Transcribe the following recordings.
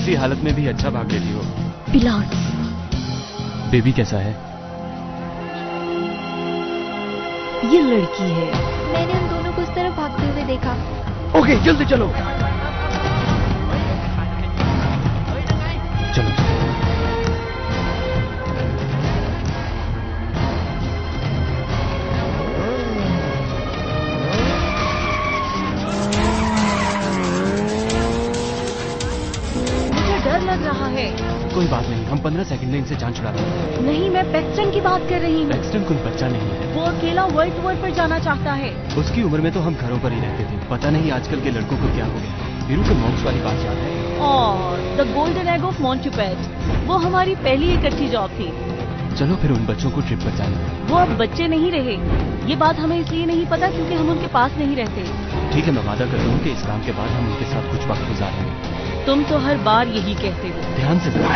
ऐसी हालत में भी अच्छा भाग लेती हो। बिलाल, बेबी कैसा है? ये लड़की है। मैंने उन दोनों को उस तरफ भागते हुए देखा। ओके, जल्दी चलो। चलो। मुझे डर लग रहा है। कोई बात नहीं, हम 15 सेकंड में इनसे जान छुड़ा लेंगे। नहीं, मैं पैक्सटन की बात कर रही हूँ। पैक्सटन कोई बच्चा नहीं है। वो अकेला वर्ल्ड टूर पर जाना चाहता है। उसकी उम्र में तो हम घरों पर ही रहते थे। पता नहीं आजकल के लड़कों को क्या हो गया। वीरू के मॉन्क्स वाली बात याद है? और द गोल्डन एग ऑफ मॉन्टुपेट, वो हमारी पहली इकट्ठी जॉब थी। चलो फिर उन बच्चों को ट्रिप पर जाने दें। वो अब बच्चे नहीं रहे। ये बात हमें इसलिए नहीं पता क्योंकि हम उनके पास नहीं रहते। ठीक है, मैं वादा करता हूँ कि इस काम के बाद हम उनके साथ कुछ वक्त गुजारेंगे। तुम तो हर बार यही कहते हो। ध्यान से जरा।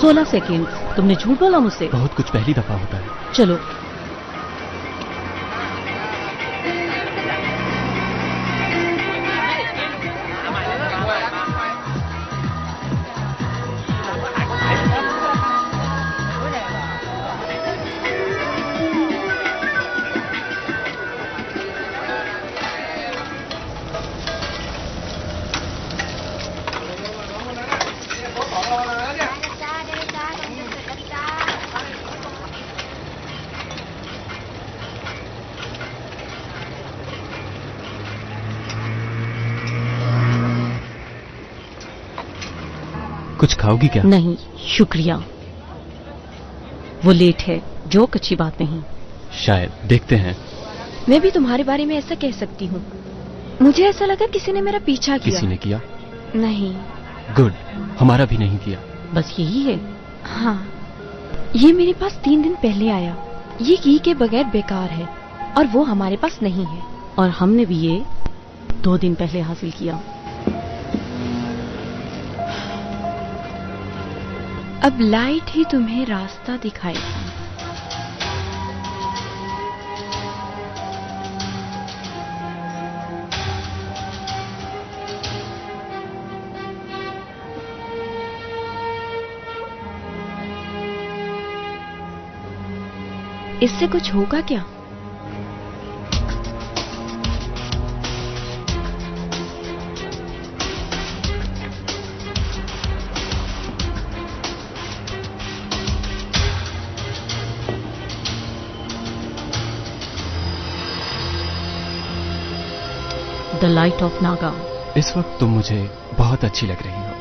16 सेकेंड। तुमने झूठ बोला मुझसे। बहुत कुछ पहली दफा होता है। चलो। कुछ खाओगी क्या? नहीं शुक्रिया। वो लेट है, जोक अच्छी बात नहीं। शायद, देखते हैं। मैं भी तुम्हारे बारे में ऐसा कह सकती हूँ। मुझे ऐसा लगा किसी ने मेरा पीछा किया। किसी ने किया? नहीं। गुड, हमारा भी नहीं किया। बस यही है। हाँ, ये मेरे पास 3 दिन पहले आया। ये की के बगैर बेकार है और वो हमारे पास नहीं है। और हमने भी ये 2 दिन पहले हासिल किया। अब लाइट ही तुम्हें रास्ता दिखाएगी। इससे कुछ होगा क्या? The light of Naga. इस वक्त तुम मुझे बहुत अच्छी लग रही हो।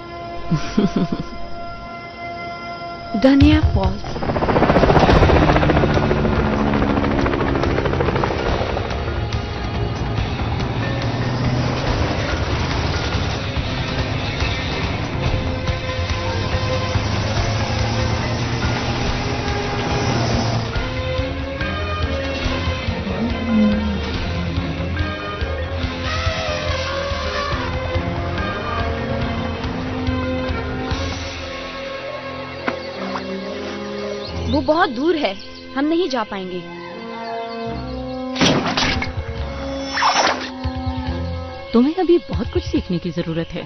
धनिया फॉल्स। वो बहुत दूर है, हम नहीं जा पाएंगे। तुम्हें अभी बहुत कुछ सीखने की जरूरत है।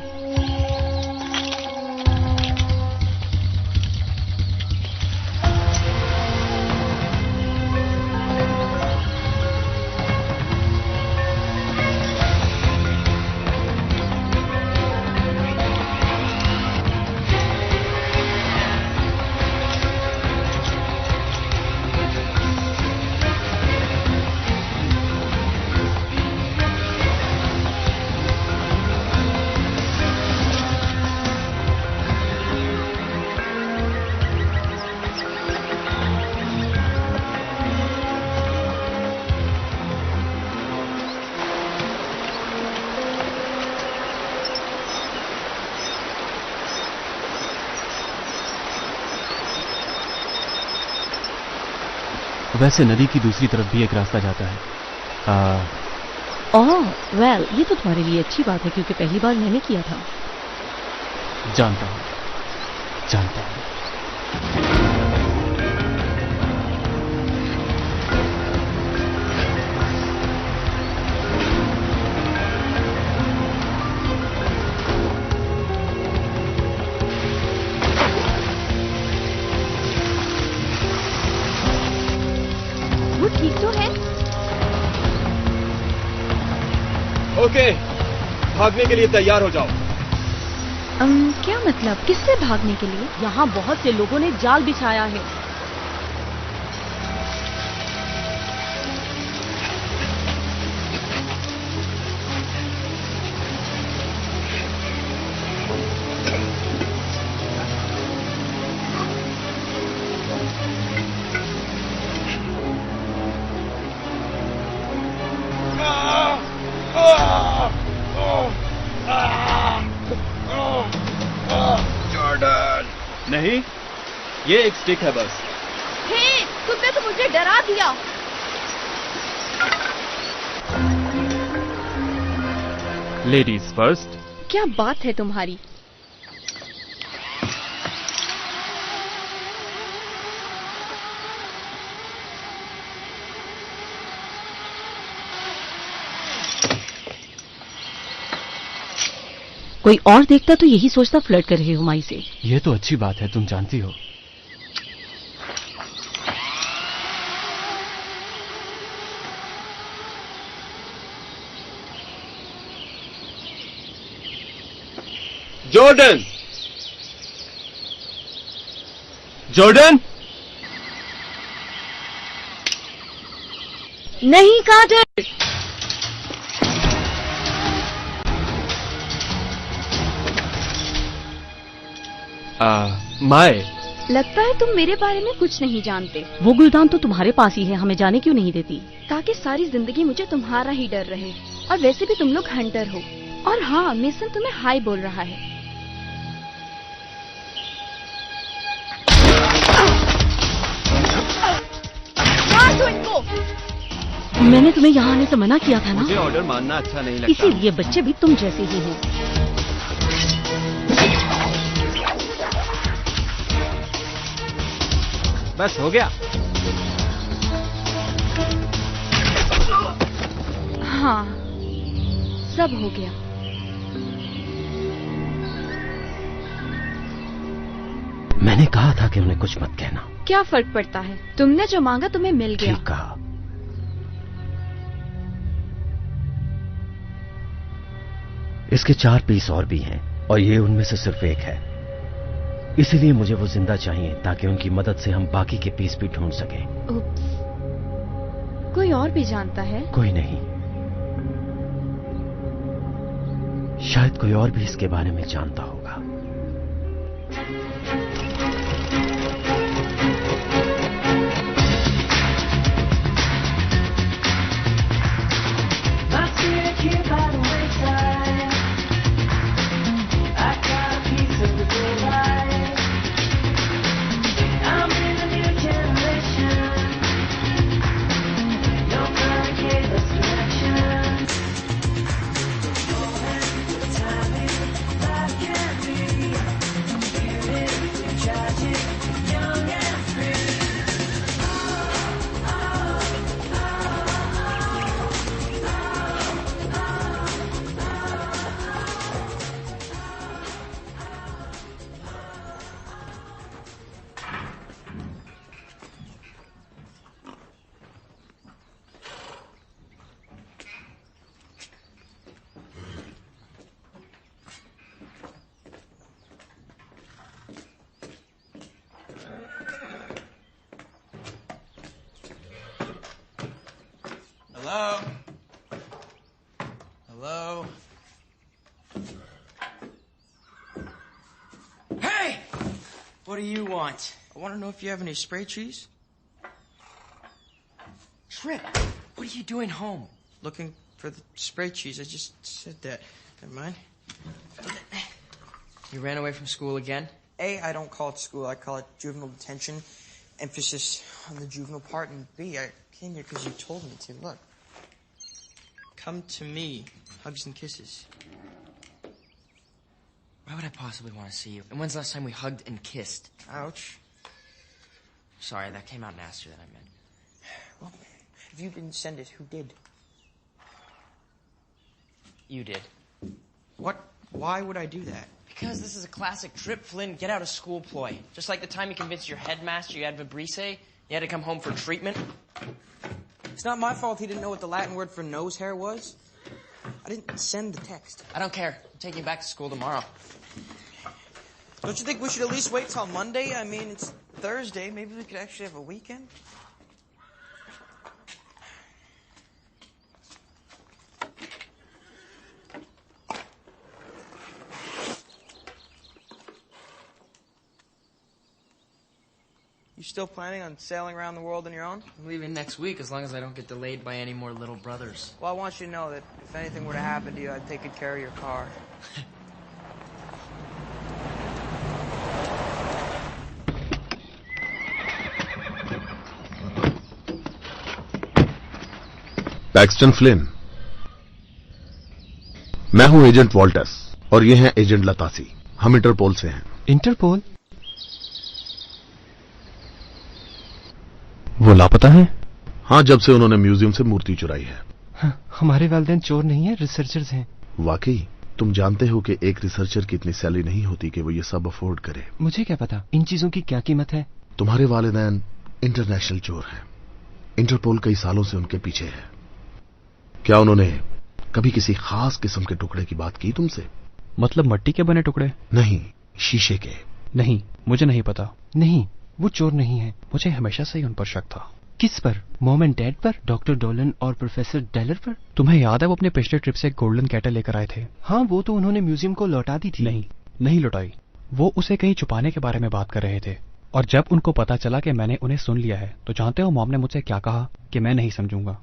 वैसे नदी की दूसरी तरफ भी एक रास्ता जाता है। ओह वेल, ये तो तुम्हारे लिए अच्छी बात है क्योंकि पहली बार मैंने किया था। जानता हूँ, जानता हूँ। ठीक तो है? ओके, भागने के लिए तैयार हो जाओ। क्या मतलब? किससे भागने के लिए? यहाँ बहुत से लोगों ने जाल बिछाया है। जॉर्डन! नहीं, ये एक स्टिक है बस। हे, तुमने तो मुझे डरा दिया। Ladies first. क्या बात है तुम्हारी? कोई और देखता तो यही सोचता फ्लर्ट कर रहे हो माई से। ये तो अच्छी बात है, तुम जानती हो। जॉर्डन! जॉर्डन! नहीं कार्टर। माए, लगता है तुम मेरे बारे में कुछ नहीं जानते। वो गुलदान तो तुम्हारे पास ही है, हमें जाने क्यों नहीं देती? ताकि सारी जिंदगी मुझे तुम्हारा ही डर रहे। और वैसे भी तुम लोग हंटर हो। और हाँ, मेसन तुम्हें हाय बोल रहा है। मार दो इनको। मैंने तुम्हें यहाँ आने से मना किया था ना। मुझे ऑर्डर मानना अच्छा नहीं लगता। इसीलिए बच्चे भी तुम जैसे ही हैं। बस हो गया। हाँ, सब हो गया। मैंने कहा था कि उन्हें कुछ मत कहना। क्या फर्क पड़ता है? तुमने जो मांगा तुम्हें मिल गया। ठीक कहा। इसके 4 पीस और भी हैं और ये उनमें से सिर्फ एक है। इसीलिए मुझे वो जिंदा चाहिए ताकि उनकी मदद से हम बाकी के पीस भी ढूंढ सकें। उप्स। कोई और भी जानता है? कोई नहीं। शायद कोई और भी इसके बारे में जानता होगा। Hello? Hello? Hey! What do you want? I want to know if you have any spray trees. Trip, what are you doing home? Looking for the spray trees. I just said that. Never mind. You ran away from school again? A, I don't call it school. I call it juvenile detention. Emphasis on the juvenile part. And B, I came here because you told me to. Look. Come to me. Hugs and kisses. Why would I possibly want to see you? And when's the last time we hugged and kissed? Ouch. Sorry, that came out nastier than I meant. Well, if you didn't send it, who did? You did. What? Why would I do that? Because this is a classic Trip Flynn get out of school ploy. Just like the time you convinced your headmaster you had Vibrise, you had to come home for treatment. It's not my fault he didn't know what the Latin word for nose hair was. I didn't send the text. I don't care. I'm taking you back to school tomorrow. Don't you think we should at least wait till Monday? I mean, it's Thursday. Maybe we could actually have a weekend. You still planning on sailing around the world on your own? I'm leaving next week as long as I don't get delayed by any more little brothers. Well, I want you to know that if anything were to happen to you, I'd take good care of your car. Paxton Flint, मैं हूं agent वॉल्टस और ये हैं agent लतासी। हम interpole से हैं। Interpole? वो लापता हैं? हाँ, जब से उन्होंने म्यूजियम से मूर्ति चुराई है। हाँ, हमारे वालिदैन चोर नहीं है, रिसर्चर्स हैं। वाकई? तुम जानते हो कि एक रिसर्चर की इतनी सैलरी नहीं होती कि वो ये सब अफोर्ड करे। मुझे क्या पता इन चीजों की क्या कीमत है। तुम्हारे वालिदैन इंटरनेशनल चोर हैं। इंटरपोल कई सालों से उनके पीछे है। क्या उन्होंने कभी किसी खास किस्म के टुकड़े की बात की तुमसे? मतलब मिट्टी के बने टुकड़े? नहीं, शीशे के। नहीं, मुझे नहीं पता। नहीं, वो चोर नहीं है। मुझे हमेशा से ही उन पर शक था। किस पर? मॉम एंड डैड पर? डॉक्टर डोलन और प्रोफेसर डेलर पर? तुम्हें याद है वो अपने पिछले ट्रिप से एक गोल्डन कैटल लेकर आए थे? हाँ, वो तो उन्होंने म्यूजियम को लौटा दी थी। नहीं लौटाई। वो उसे कहीं छुपाने के बारे में बात कर रहे थे और जब उनको पता चला कि मैंने उन्हें सुन लिया है तो जानते हो मॉम ने मुझसे क्या कहा कि मैं नहीं समझूंगा।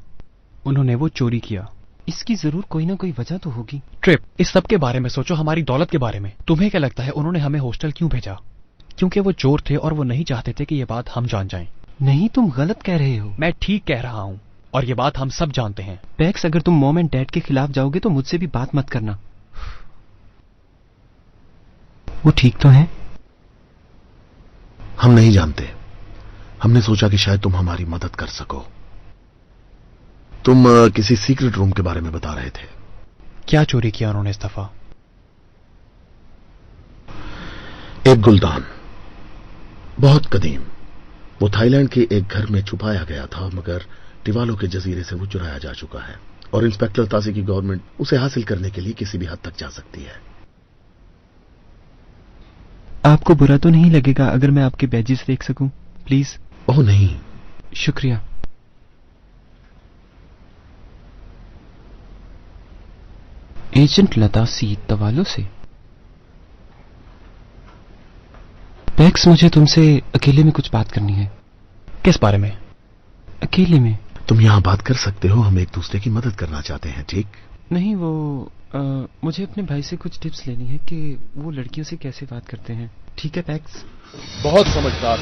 उन्होंने वो चोरी किया। इसकी जरूर कोई ना कोई वजह तो होगी। ट्रिप, इस सब के बारे में सोचो, हमारी दौलत के बारे में। तुम्हें क्या लगता है उन्होंने हमें हॉस्टल क्यों भेजा? क्योंकि वो चोर थे और वो नहीं चाहते थे कि ये बात हम जान जाएं। नहीं, तुम गलत कह रहे हो। मैं ठीक कह रहा हूं और ये बात हम सब जानते हैं। पैक्स, अगर तुम मॉम एंड डैड के खिलाफ जाओगे तो मुझसे भी बात मत करना। वो ठीक तो है? हम नहीं जानते। हमने सोचा कि शायद तुम हमारी मदद कर सको। तुम किसी सीक्रेट रूम के बारे में बता रहे थे। क्या चोरी किया उन्होंने इस दफा? एक गुलदान, बहुत कदीम। वो थाईलैंड के एक घर में छुपाया गया था, मगर टिवालो के जजीरे से वो चुराया जा चुका है और इंस्पेक्टर तासी की गवर्नमेंट उसे हासिल करने के लिए किसी भी हद तक जा सकती है। आपको बुरा तो नहीं लगेगा अगर मैं आपके बैजेस देख सकूं, प्लीज? ओह नहीं। शुक्रिया। एजेंट लतासी, तवालो से। पैक्स, मुझे तुमसे अकेले में कुछ बात करनी है। किस बारे में? अकेले में। तुम यहां बात कर सकते हो, हम एक दूसरे की मदद करना चाहते हैं, ठीक? नहीं, वो मुझे अपने भाई से कुछ टिप्स लेनी है कि वो लड़कियों से कैसे बात करते हैं। ठीक है पैक्स? बहुत समझदार।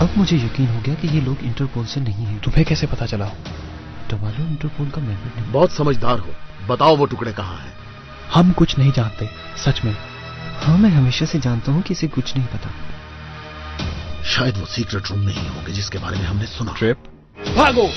अब मुझे यकीन हो गया कि ये लोग इंटरपोल से नहीं हैं। तुम्हें कैसे पता चला? टवालो इंटरपोल का मेंबर नहीं। बहुत समझदार हो। बताओ वो टुकड़े कहाँ हैं? हम कुछ नहीं जानते, सच में। हाँ, मैं हमेशा से जानता हूँ कि इसे कुछ नहीं पता। शायद वो सीक्रेट रूम नहीं होंगे जिसके बारे में हमने सुना। ट्रिप, भागो!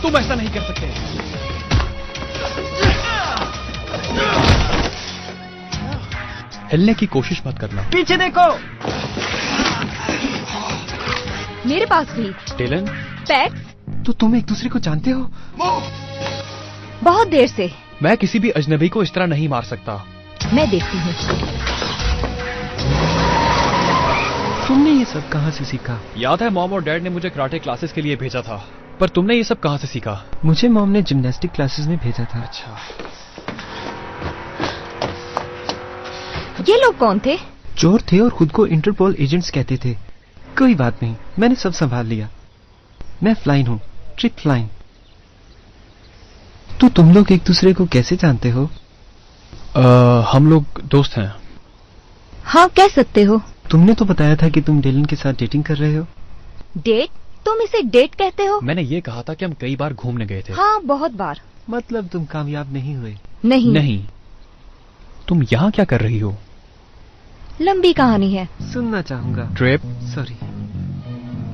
तुम ऐसा नहीं कर सकते। हिलने की कोशिश मत करना। पीछे देखो। मेरे पास भी। टेलन, पैक्स, तो तुम एक दूसरे को जानते हो? बहुत देर से। मैं किसी भी अजनबी को इस तरह नहीं मार सकता। मैं देखती हूँ। तुमने ये सब कहाँ से सीखा? याद है मॉम और डैड ने मुझे कराटे क्लासेस के लिए भेजा था, पर तुमने ये सब कहाँ से सीखा? मुझे मॉम ने जिम्नास्टिक क्लासेस में भेजा था। अच्छा। ये लोग कौन थे? चोर थे और खुद को इंटरपोल एजेंट्स कहते थे। कोई बात नहीं, मैंने सब संभाल लिया। मैं फ्लाइन हूँ, ट्रिप फ्लाइन। तो तुम लोग एक दूसरे को कैसे जानते हो? हम लोग दोस्त हैं। हाँ, कह सकते हो। तुमने तो बताया था कि तुम डेलन के साथ डेटिंग कर रहे हो। डेट? तुम इसे डेट कहते हो? मैंने ये कहा था कि हम कई बार घूमने गए थे। हाँ, बहुत बार। मतलब तुम कामयाब नहीं हुए? नहीं। नहीं। तुम यहाँ क्या कर रही हो? लंबी कहानी है। सुनना चाहूंगा। Trip, sorry.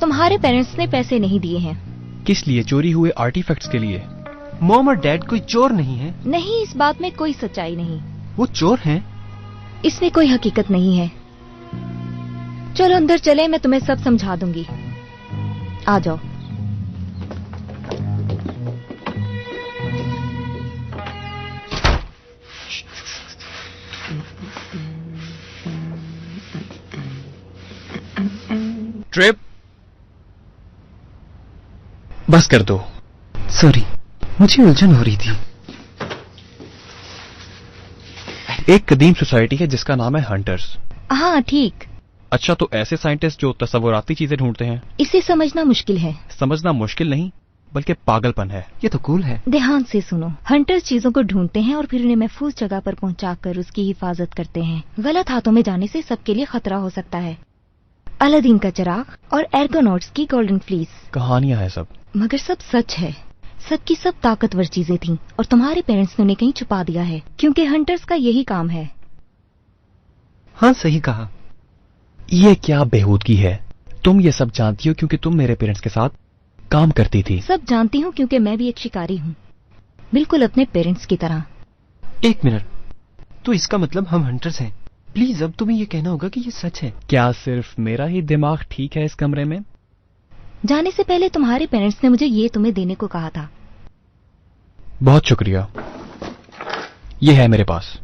तुम्हारे पेरेंट्स ने पैसे नहीं दिए हैं। किस लिए? चोरी हुए आर्टिफैक्ट्स के लिए। मॉम और डैड कोई चोर नहीं है। नहीं, इस बात में कोई सच्चाई नहीं। वो चोर हैं। इसमें कोई हकीकत नहीं है। चलो अंदर चले, मैं तुम्हें सब समझा दूंगी। आ जाओ। ट्रिप, बस कर दो। सॉरी, मुझे उलझन हो रही थी। एक कदीम सोसाइटी है जिसका नाम है हंटर्स। हाँ ठीक। अच्छा, तो ऐसे साइंटिस्ट जो तस्वुराती चीजें ढूंढते हैं। इसे समझना मुश्किल है। समझना मुश्किल नहीं, बल्कि पागलपन है। ये तो कूल है। ध्यान से सुनो। हंटर्स चीजों को ढूंढते हैं और फिर उन्हें महफूज जगह पर पहुंचाकर उसकी हिफाजत करते हैं। गलत हाथों में जाने से सबके लिए खतरा हो सकता है। अलादीन का चिराग और एर्गोनॉट्स की गोल्डन फ्लीस। कहानियां हैं सब, मगर सब सच है। सबकी सब ताकतवर चीजें थीं और तुम्हारे पेरेंट्स ने उन्हें कहीं छुपा दिया है, क्योंकि हंटर्स का यही काम है। हाँ, सही कहा। ये क्या बेहूदगी है? तुम ये सब जानती हो क्योंकि तुम मेरे पेरेंट्स के साथ काम करती थी। सब जानती हूँ क्योंकि मैं भी एक शिकारी हूँ, बिल्कुल अपने पेरेंट्स की तरह। एक मिनट, तो इसका मतलब हम हंटर्स हैं। प्लीज, अब तुम्हें ये कहना होगा कि ये सच है। क्या सिर्फ मेरा ही दिमाग ठीक है इस कमरे में? जाने से पहले तुम्हारे पेरेंट्स ने मुझे ये तुम्हें देने को कहा था। बहुत शुक्रिया। ये है मेरे पास।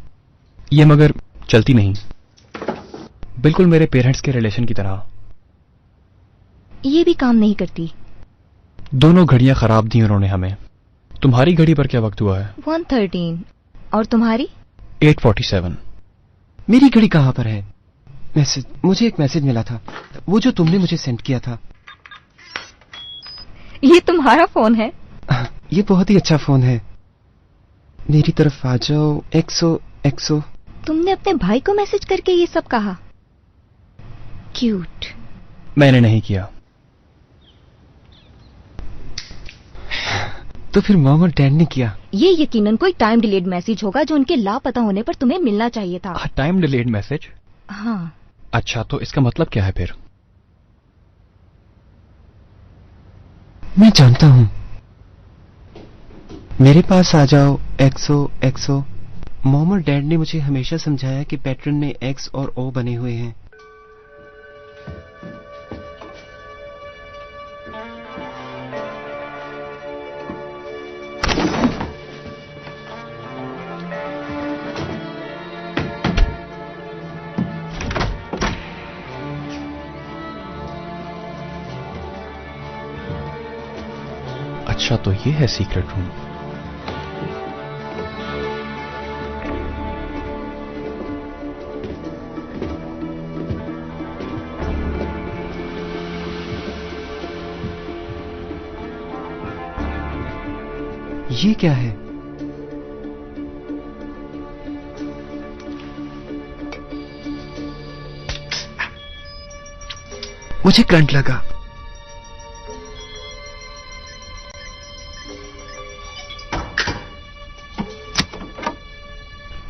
ये मगर चलती नहीं, बिल्कुल मेरे पेरेंट्स के रिलेशन की तरह। ये भी काम नहीं करती। दोनों घड़ियां खराब दी उन्होंने हमें। तुम्हारी घड़ी पर क्या वक्त हुआ है? 1:13। और तुम्हारी? 8:47। मेरी घड़ी कहाँ पर है? मैसेज, मुझे एक मैसेज मिला था, वो जो तुमने मुझे सेंड किया था। ये तुम्हारा फोन है? ये बहुत ही अच्छा फोन है। मेरी तरफ आ जाओ। एक्सो एक्सो। तुमने अपने भाई को मैसेज करके ये सब कहा? क्यूट। मैंने नहीं किया। तो फिर मॉम और डैड ने किया। ये यकीनन कोई टाइम डिलेड मैसेज होगा जो उनके लापता होने पर तुम्हें मिलना चाहिए था। Time delayed message? हाँ। अच्छा, तो इसका मतलब क्या है फिर? मैं जानता हूं। मेरे पास आ जाओ। एक्सो एक्सो। मॉम और डैड ने मुझे हमेशा समझाया कि पैटर्न में एक्स और ओ बने हुए हैं। अच्छा, तो ये है सीक्रेट रूम। ये क्या है? मुझे करंट लगा।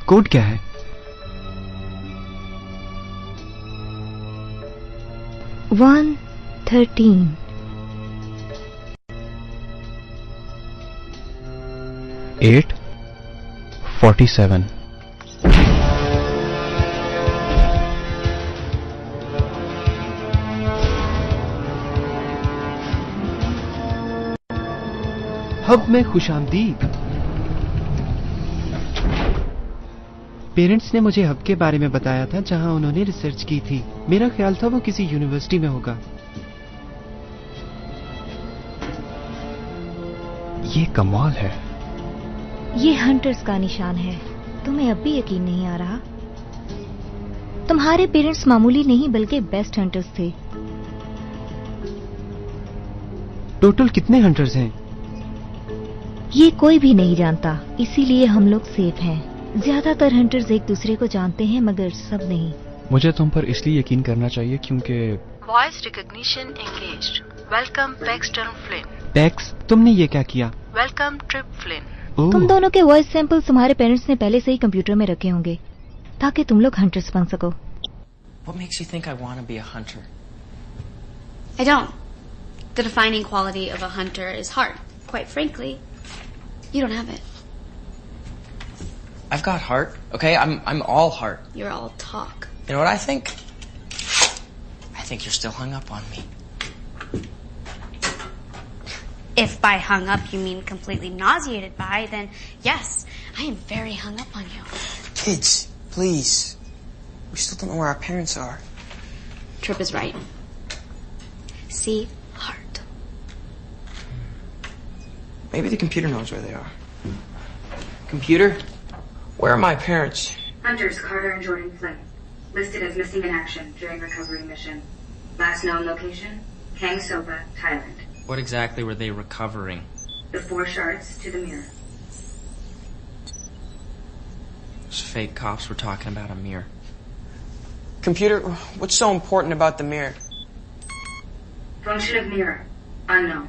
कोड क्या है? 1:13। 8:47। हब में खुशामदीद। पेरेंट्स ने मुझे हब के बारे में बताया था जहां उन्होंने रिसर्च की थी। मेरा ख्याल था वो किसी यूनिवर्सिटी में होगा। ये कमाल है। ये हंटर्स का निशान है। तुम्हें अब भी यकीन नहीं आ रहा? तुम्हारे पेरेंट्स मामूली नहीं बल्कि बेस्ट हंटर्स थे। टोटल कितने हंटर्स हैं? ये कोई भी नहीं जानता, इसीलिए हम लोग सेफ हैं। ज्यादातर हंटर्स एक दूसरे को जानते हैं मगर सब नहीं। मुझे तुम पर इसलिए यकीन करना चाहिए क्योंकि voice recognition engaged. Welcome Paxton Flint. PACS, तुमने ये क्या किया? Welcome trip Flint. ओह, तुम दोनों के वॉइस सैंपल तुम्हारे पेरेंट्स ने पहले से ही कंप्यूटर में रखे होंगे। ताकि तुम लोग हंटर्स बन सको। What makes you think I want to be a hunter? I don't. The defining quality of a hunter is heart. Quite frankly, you don't have it. I've got heart, okay? I'm all heart. You're all talk. You know what I think? I think you're still hung up on me. If by hung up you mean completely nauseated by, then yes, I am very hung up on you. Kids, please. We still don't know where our parents are. Tripp is right. See, heart. Maybe the computer knows where they are. Computer? Where are my parents? Hunters Carter and Jordan Flynn, listed as missing in action during recovery mission. Last known location, Kang Soba, Thailand. What exactly were they recovering? The 4 shards to the mirror. Those fake cops were talking about a mirror. Computer, what's so important about the mirror? Function of mirror, unknown.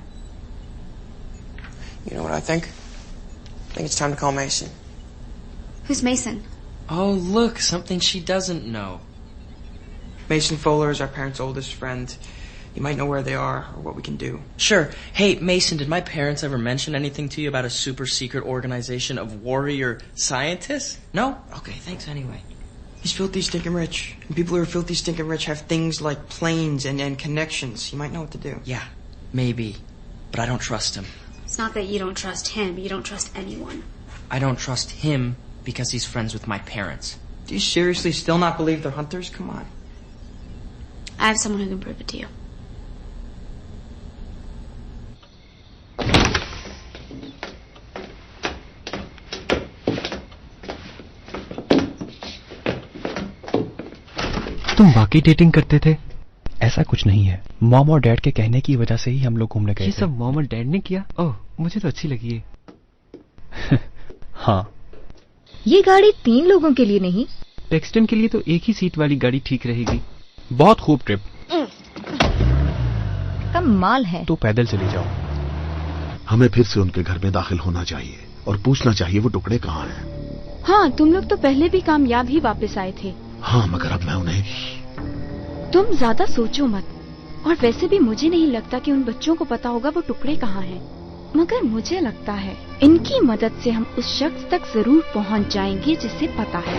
You know what I think? I think it's time to call Mason. Who's Mason? Oh, look, something she doesn't know. Mason Fowler is our parents' oldest friend. You might know where they are or what we can do. Sure. Hey, Mason, did my parents ever mention anything to you about a super secret organization of warrior scientists? No? Okay, thanks anyway. He's filthy stinking rich. And people who are filthy stinking rich have things like planes and connections. You might know what to do. Yeah, maybe. But I don't trust him. It's not that you don't trust him, you don't trust anyone. I don't trust him because he's friends with my parents. Do you seriously still not believe they're hunters? Come on. I have someone who can prove it to you. तुम वाकई dating करते थे? ऐसा कुछ नहीं है, mom और dad के कहने की वजह से ही हम लोग घूमने गए ये थे। सब मॉम और डैड ने किया? ओह, मुझे तो अच्छी लगी है। हाँ। ये गाड़ी 3 लोगों के लिए नहीं? पैक्सटन के लिए तो एक ही सीट वाली गाड़ी ठीक रहेगी। बहुत खूब ट्रिप। कमाल है। तो पैदल चली जाओ। हमें फिर से उनके घर में दाखिल होना चाहिए और पूछना चाहिए वो टुकड़े कहाँ हैं। हाँ, तुम लोग तो पहले भी कामयाब ही वापस आए थे। हाँ, मगर अब मैं उन्हें। तुम ज्यादा सोचो मत। और वैसे भी मुझे नहीं लगता कि उन बच्चों को पता होगा वो टुकड़े कहाँ हैं। मगर मुझे लगता है इनकी मदद से हम उस शख्स तक जरूर पहुंच जाएंगे जिसे पता है।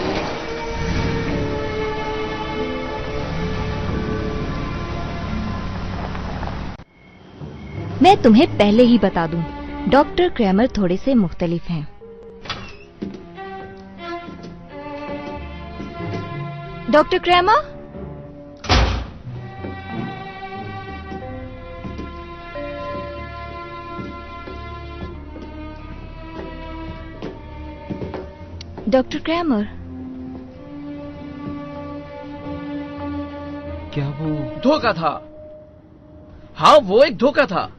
मैं तुम्हें पहले ही बता दूं, डॉक्टर क्रैमर थोड़े से मुख्तलिफ हैं। Doctor Kramer? Doctor Kramer? क्या वो धोखा था? हाँ, वो एक धोखा था।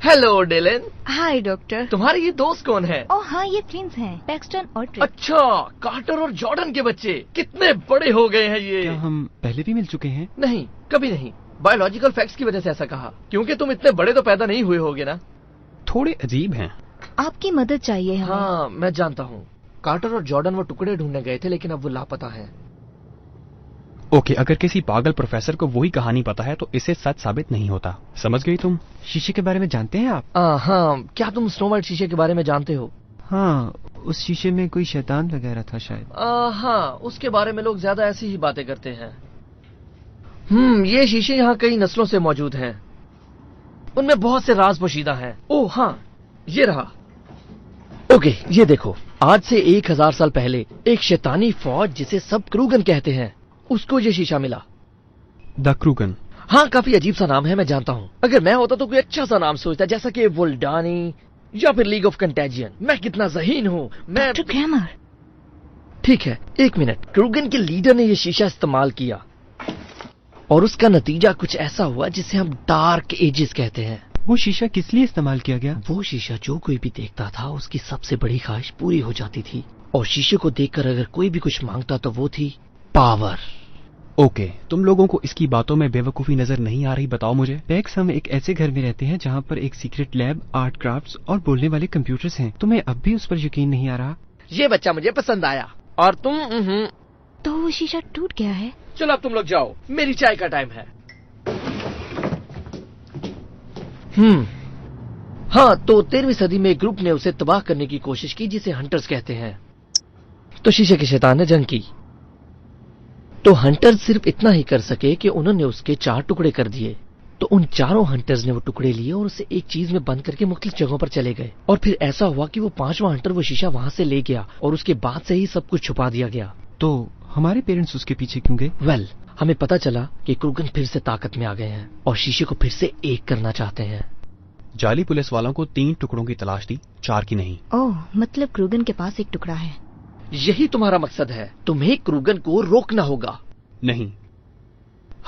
Hello Dylan. Hi doctor. तुम्हारे ये दोस्त कौन है? ओह हाँ, ये ट्विंस हैं, पैक्सटन और ट्रिप। अच्छा, कार्टर और जॉर्डन के बच्चे। कितने बड़े हो गए हैं ये। क्या हम पहले भी मिल चुके हैं? नहीं, कभी नहीं। बायोलॉजिकल फैक्ट्स की वजह से ऐसा कहा, क्योंकि तुम इतने बड़े तो पैदा नहीं हुए होगे ना। थोड़े अजीब हैं। आपकी मदद चाहिए हमें। हाँ, मैं जानता हूँ। कार्टर और जॉर्डन वो टुकड़े ढूंढने गए थे, लेकिन अब वो लापता हैं। ओके, अगर किसी पागल प्रोफेसर को वही कहानी पता है तो इसे सच साबित नहीं होता। समझ गई तुम? शीशे के बारे में जानते हैं आप? हाँ, क्या तुम स्नो वाइट शीशे के बारे में जानते हो? हाँ, उस शीशे में कोई शैतान वगैरह था शायद। हाँ, उसके बारे में लोग ज्यादा ऐसी ही बातें करते हैं। ये शीशे यहाँ कई नस्लों से मौजूद हैं। उनमें बहुत से राज पोशीदा हैं। ओह हाँ, ये रहा। ओके, ये देखो। आज से 1000 साल पहले एक शैतानी फौज, जिसे सब क्रूगन कहते हैं, उसको ये शीशा मिला। द क्रूगन? हाँ, काफी अजीब सा नाम है, मैं जानता हूँ। अगर मैं होता तो कोई अच्छा सा नाम सोचता, जैसा कि वुल्डानी या फिर लीग ऑफ कंटेजियन। मैं कितना ज़हीन हूँ। मैं डॉक्टर क्रैमर। ठीक है, 1 मिनट। क्रूगन के लीडर ने यह शीशा इस्तेमाल किया और उसका नतीजा कुछ ऐसा हुआ जिसे हम डार्क एजेस कहते हैं। वो शीशा किस लिए इस्तेमाल किया गया? वो शीशा जो कोई भी देखता था, उसकी सबसे बड़ी ख्वाहिश पूरी हो जाती थी। और शीशे को देखकर अगर कोई भी कुछ मांगता तो वो थी पावर। ओके, तुम लोगों को इसकी बातों में बेवकूफी नजर नहीं आ रही? बताओ मुझे। पैक्स, हम एक ऐसे घर में रहते हैं जहाँ पर एक सीक्रेट लैब, आर्ट क्राफ्ट्स और बोलने वाले कंप्यूटर्स हैं। तुम्हें अब भी उस पर यकीन नहीं आ रहा? ये बच्चा मुझे पसंद आया और तुम तो वो शीशा टूट गया है। चलो अब तुम लोग जाओ, मेरी चाय का टाइम है। हाँ, तो 13वीं सदी में एक ग्रुप ने उसे तबाह करने की कोशिश की जिसे हंटर्स कहते हैं। तो शीशे के शैतान ने जंग की। तो हंटर्स सिर्फ इतना ही कर सके कि उन्होंने उसके 4 टुकड़े कर दिए। तो उन चारों हंटर्स ने वो टुकड़े लिए और उसे एक चीज में बंद करके मुख्तलिफ जगहों पर चले गए। और फिर ऐसा हुआ कि वो 5वां हंटर वो शीशा वहां से ले गया और उसके बाद से ही सब कुछ छुपा दिया गया। तो हमारे पेरेंट्स उसके पीछे क्यों गए? वेल, हमें पता चला कि क्रूगन फिर से ताकत में आ गए हैं और शीशे को फिर से एक करना चाहते हैं। जाली पुलिस वालों को 3 टुकड़ों की तलाश थी, 4 की नहीं। ओह, मतलब क्रूगन के पास एक टुकड़ा है। यही तुम्हारा मकसद है। तुम्हें क्रूगन को रोकना होगा। नहीं,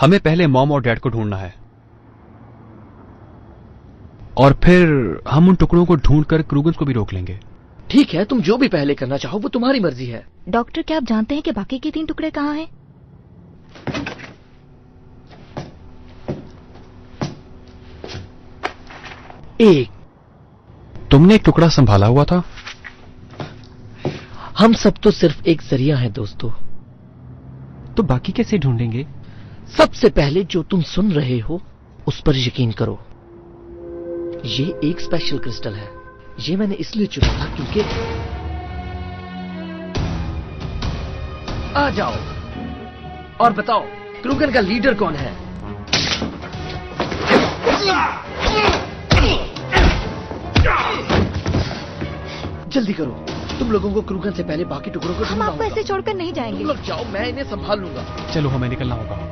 हमें पहले मॉम और डैड को ढूंढना है और फिर हम उन टुकड़ों को ढूंढकर क्रूगन को भी रोक लेंगे। ठीक है, तुम जो भी पहले करना चाहो वो तुम्हारी मर्जी है। डॉक्टर, क्या आप जानते हैं कि बाकी के 3 टुकड़े कहाँ हैं? एक, तुमने एक टुकड़ा संभाला हुआ था। हम सब तो सिर्फ एक जरिया है दोस्तों। तो बाकी कैसे ढूंढेंगे? सबसे पहले जो तुम सुन रहे हो उस पर यकीन करो। ये एक स्पेशल क्रिस्टल है। ये मैंने इसलिए चुना था क्योंकि आ जाओ और बताओ क्रूगन का लीडर कौन है? जल्दी करो, तुम लोगों को क्रूगन से पहले बाकी टुकड़ों को हम ढूंढना आपको होगा। ऐसे छोड़कर नहीं जाएंगे। तुम लोग जाओ, मैं इन्हें संभाल लूंगा। चलो, हमें निकलना होगा।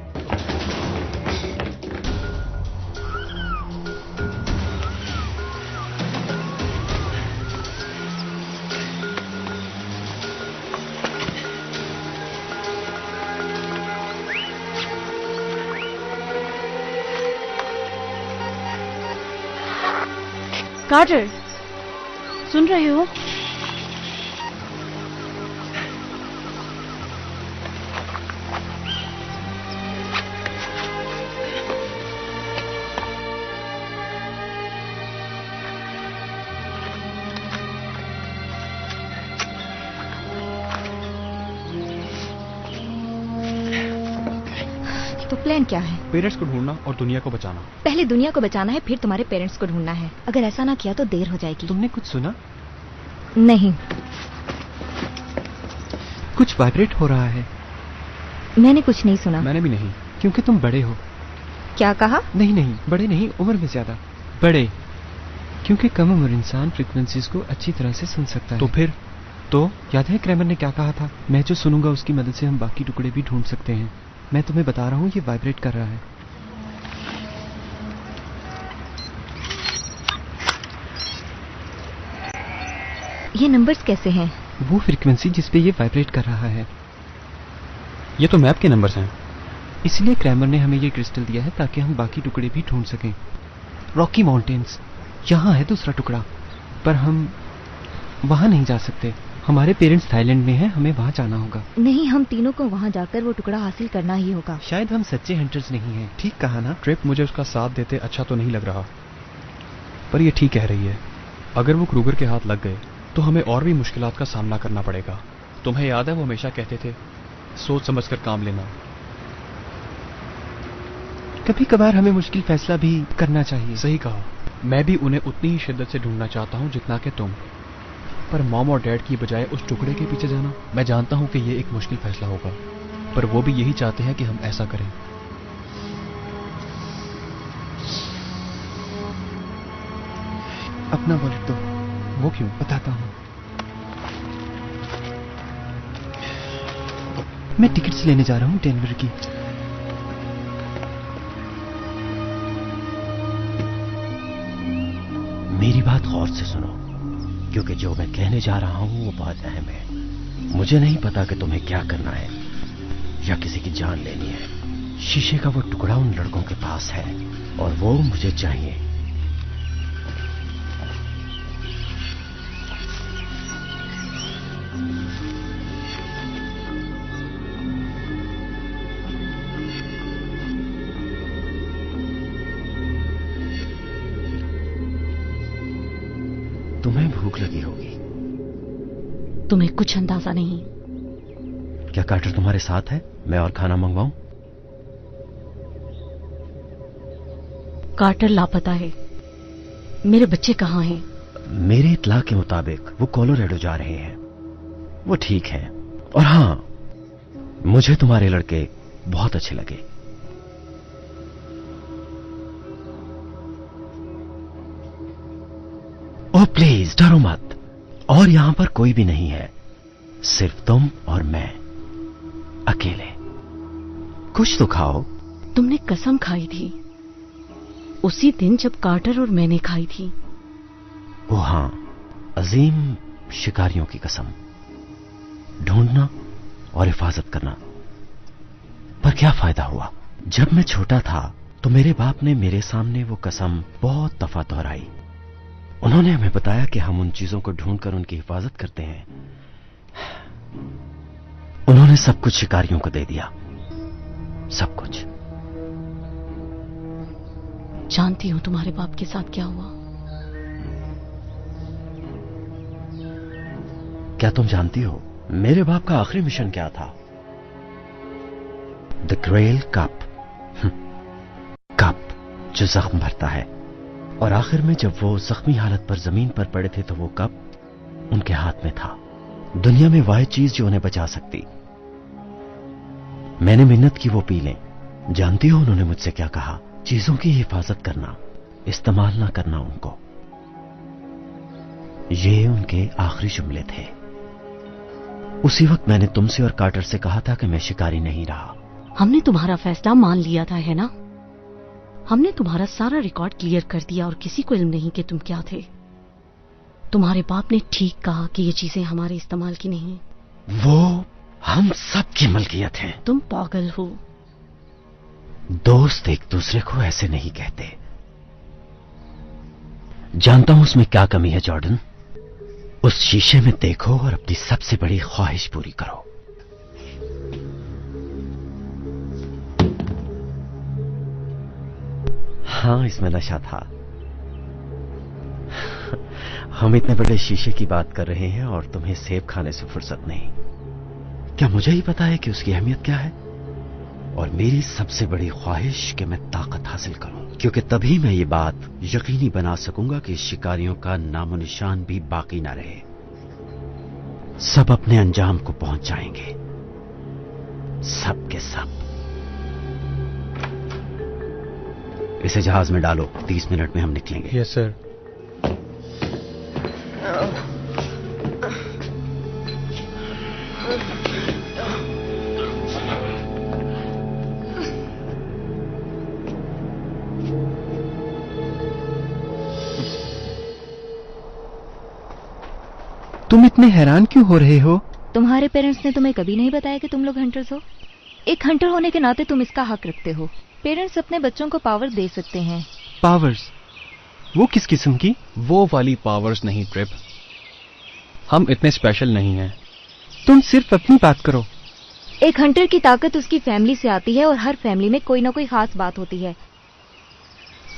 कार्टर, सुन रहे हो? तो प्लान क्या है? पेरेंट्स को ढूंढना और दुनिया को बचाना। पहले दुनिया को बचाना है, फिर तुम्हारे पेरेंट्स को ढूंढना है। अगर ऐसा ना किया तो देर हो जाएगी। तुमने कुछ सुना? नहीं। कुछ वाइब्रेट हो रहा है। मैंने कुछ नहीं सुना। मैंने भी नहीं। क्योंकि तुम बड़े हो। क्या कहा? नहीं, बड़े नहीं, उम्र में ज्यादा बड़े। क्योंकि कम उम्र इंसान फ्रीक्वेंसीज को अच्छी तरह से सुन सकता है। तो फिर? तो याद है क्रैमर ने क्या कहा था? मैं जो सुनूंगा उसकी मदद से हम बाकी टुकड़े भी ढूंढ सकते हैं। मैं तुम्हें बता रहा हूँ, ये वाइब्रेट कर रहा है। ये नंबर्स कैसे हैं? वो फ्रीक्वेंसी जिस पे ये वाइब्रेट कर रहा है। ये तो मैप के नंबर्स हैं। इसलिए क्रैमर ने हमें ये क्रिस्टल दिया है ताकि हम बाकी टुकड़े भी ढूंढ सकें। रॉकी माउंटेन्स, यहाँ है दूसरा टुकड़ा, पर हम वहां नहीं जा सकते। हमारे पेरेंट्स थाईलैंड में हैं, हमें वहां जाना होगा। नहीं, हम तीनों को वहां जाकर वो टुकड़ा हासिल करना ही होगा। शायद हम सच्चे हंटर्स नहीं हैं। ठीक कहा ना? ट्रिप मुझे उसका साथ देते अच्छा तो नहीं लग रहा, पर ये ठीक कह रही है। अगर वो क्रूगर के हाथ लग गए तो हमें और भी मुश्किलात का सामना करना पड़ेगा। तुम्हें याद है वो हमेशा कहते थे, सोच समझकर काम लेना। कभी कभार हमें मुश्किल फैसला भी करना चाहिए। सही कहा। मैं भी उन्हें उतनी ही शिद्दत से ढूंढना चाहता हूँ जितना कि तुम। पर मॉम और डैड की बजाय उस टुकड़े के पीछे जाना, मैं जानता हूँ कि ये एक मुश्किल फैसला होगा, पर वो भी यही चाहते हैं कि हम ऐसा करें। अपना वॉलेट दो। वो क्यों? बताता हूँ। मैं टिकट्स लेने जा रहा हूँ डेनवर की। मेरी बात गौर से सुनो, क्योंकि जो मैं कहने जा रहा हूं वो बहुत अहम है। मुझे नहीं पता कि तुम्हें क्या करना है या किसी की जान लेनी है। शीशे का वो टुकड़ा उन लड़कों के पास है और वो मुझे चाहिए। तुम्हें भूख लगी होगी। तुम्हें कुछ अंदाजा नहीं। क्या कार्टर तुम्हारे साथ है? मैं और खाना मंगवाऊं? कार्टर लापता है। मेरे बच्चे कहाँ हैं? मेरे इत्तला के मुताबिक वो कोलोराडो जा रहे हैं। वो ठीक है। और हां, मुझे तुम्हारे लड़के बहुत अच्छे लगे। ओह प्लीज डरो मत। और यहां पर कोई भी नहीं है, सिर्फ तुम और मैं अकेले। कुछ तो खाओ। तुमने कसम खाई थी उसी दिन जब कार्टर और मैंने खाई थी। ओ हां, अजीम शिकारियों की कसम, ढूंढना और हिफाजत करना। पर क्या फायदा हुआ? जब मैं छोटा था तो मेरे बाप ने मेरे सामने वो कसम बहुत दफा दोहराई। उन्होंने हमें बताया कि हम उन चीजों को ढूंढकर उनकी हिफाजत करते हैं। उन्होंने सब कुछ शिकारियों को दे दिया, सब कुछ। जानती हूं तुम्हारे बाप के साथ क्या हुआ। क्या तुम जानती हो मेरे बाप का आखिरी मिशन क्या था? The ग्रेल cup. कप जो जख्म भरता है। और आखिर में जब वो जख्मी हालत पर जमीन पर पड़े थे तो वो कप उनके हाथ में था। दुनिया में वाहिद चीज जो उन्हें बचा सकती। मैंने मिन्नत की वो पी लें। जानती हो उन्होंने मुझसे क्या कहा? चीजों की हिफाजत करना, इस्तेमाल ना करना उनको। ये उनके आखिरी जुमले थे। उसी वक्त मैंने तुमसे और कार्टर से कहा था कि मैं शिकारी नहीं रहा। हमने तुम्हारा फैसला मान लिया था, है ना? हमने तुम्हारा सारा रिकॉर्ड क्लियर कर दिया और किसी को इल्म नहीं कि तुम क्या थे। तुम्हारे बाप ने ठीक कहा कि ये चीजें हमारे इस्तेमाल की नहीं। वो हम सबकी मलकियत है। तुम पागल हो। दोस्त एक दूसरे को ऐसे नहीं कहते। जानता हूं उसमें क्या कमी है जॉर्डन। उस शीशे में देखो और अपनी सबसे बड़ी ख्वाहिश पूरी करो। हाँ, इसमें नशा था। हम इतने बड़े शीशे की बात कर रहे हैं और तुम्हें सेब खाने से फुर्सत नहीं। क्या मुझे ही पता है कि उसकी अहमियत क्या है? और मेरी सबसे बड़ी ख्वाहिश कि मैं ताकत हासिल करूं, क्योंकि तभी मैं ये बात यकीनी बना सकूंगा कि शिकारियों का नामो निशान भी बाकी ना रहे। सब अपने अंजाम को पहुंच जाएंगे, सब के सब। इसे जहाज में डालो, 30 मिनट में हम निकलेंगे। Yes sir. तुम इतने हैरान क्यों हो रहे हो? तुम्हारे पेरेंट्स ने तुम्हें कभी नहीं बताया कि तुम लोग हंटर्स हो? एक हंटर होने के नाते तुम इसका हक रखते हो। पेरेंट्स अपने बच्चों को पावर दे सकते हैं। पावर्स? वो किस किस्म की? वो वाली पावर्स नहीं ट्रिप। हम इतने स्पेशल नहीं हैं। तुम सिर्फ अपनी बात करो। एक हंटर की ताकत उसकी फैमिली से आती है और हर फैमिली में कोई ना कोई खास बात होती है।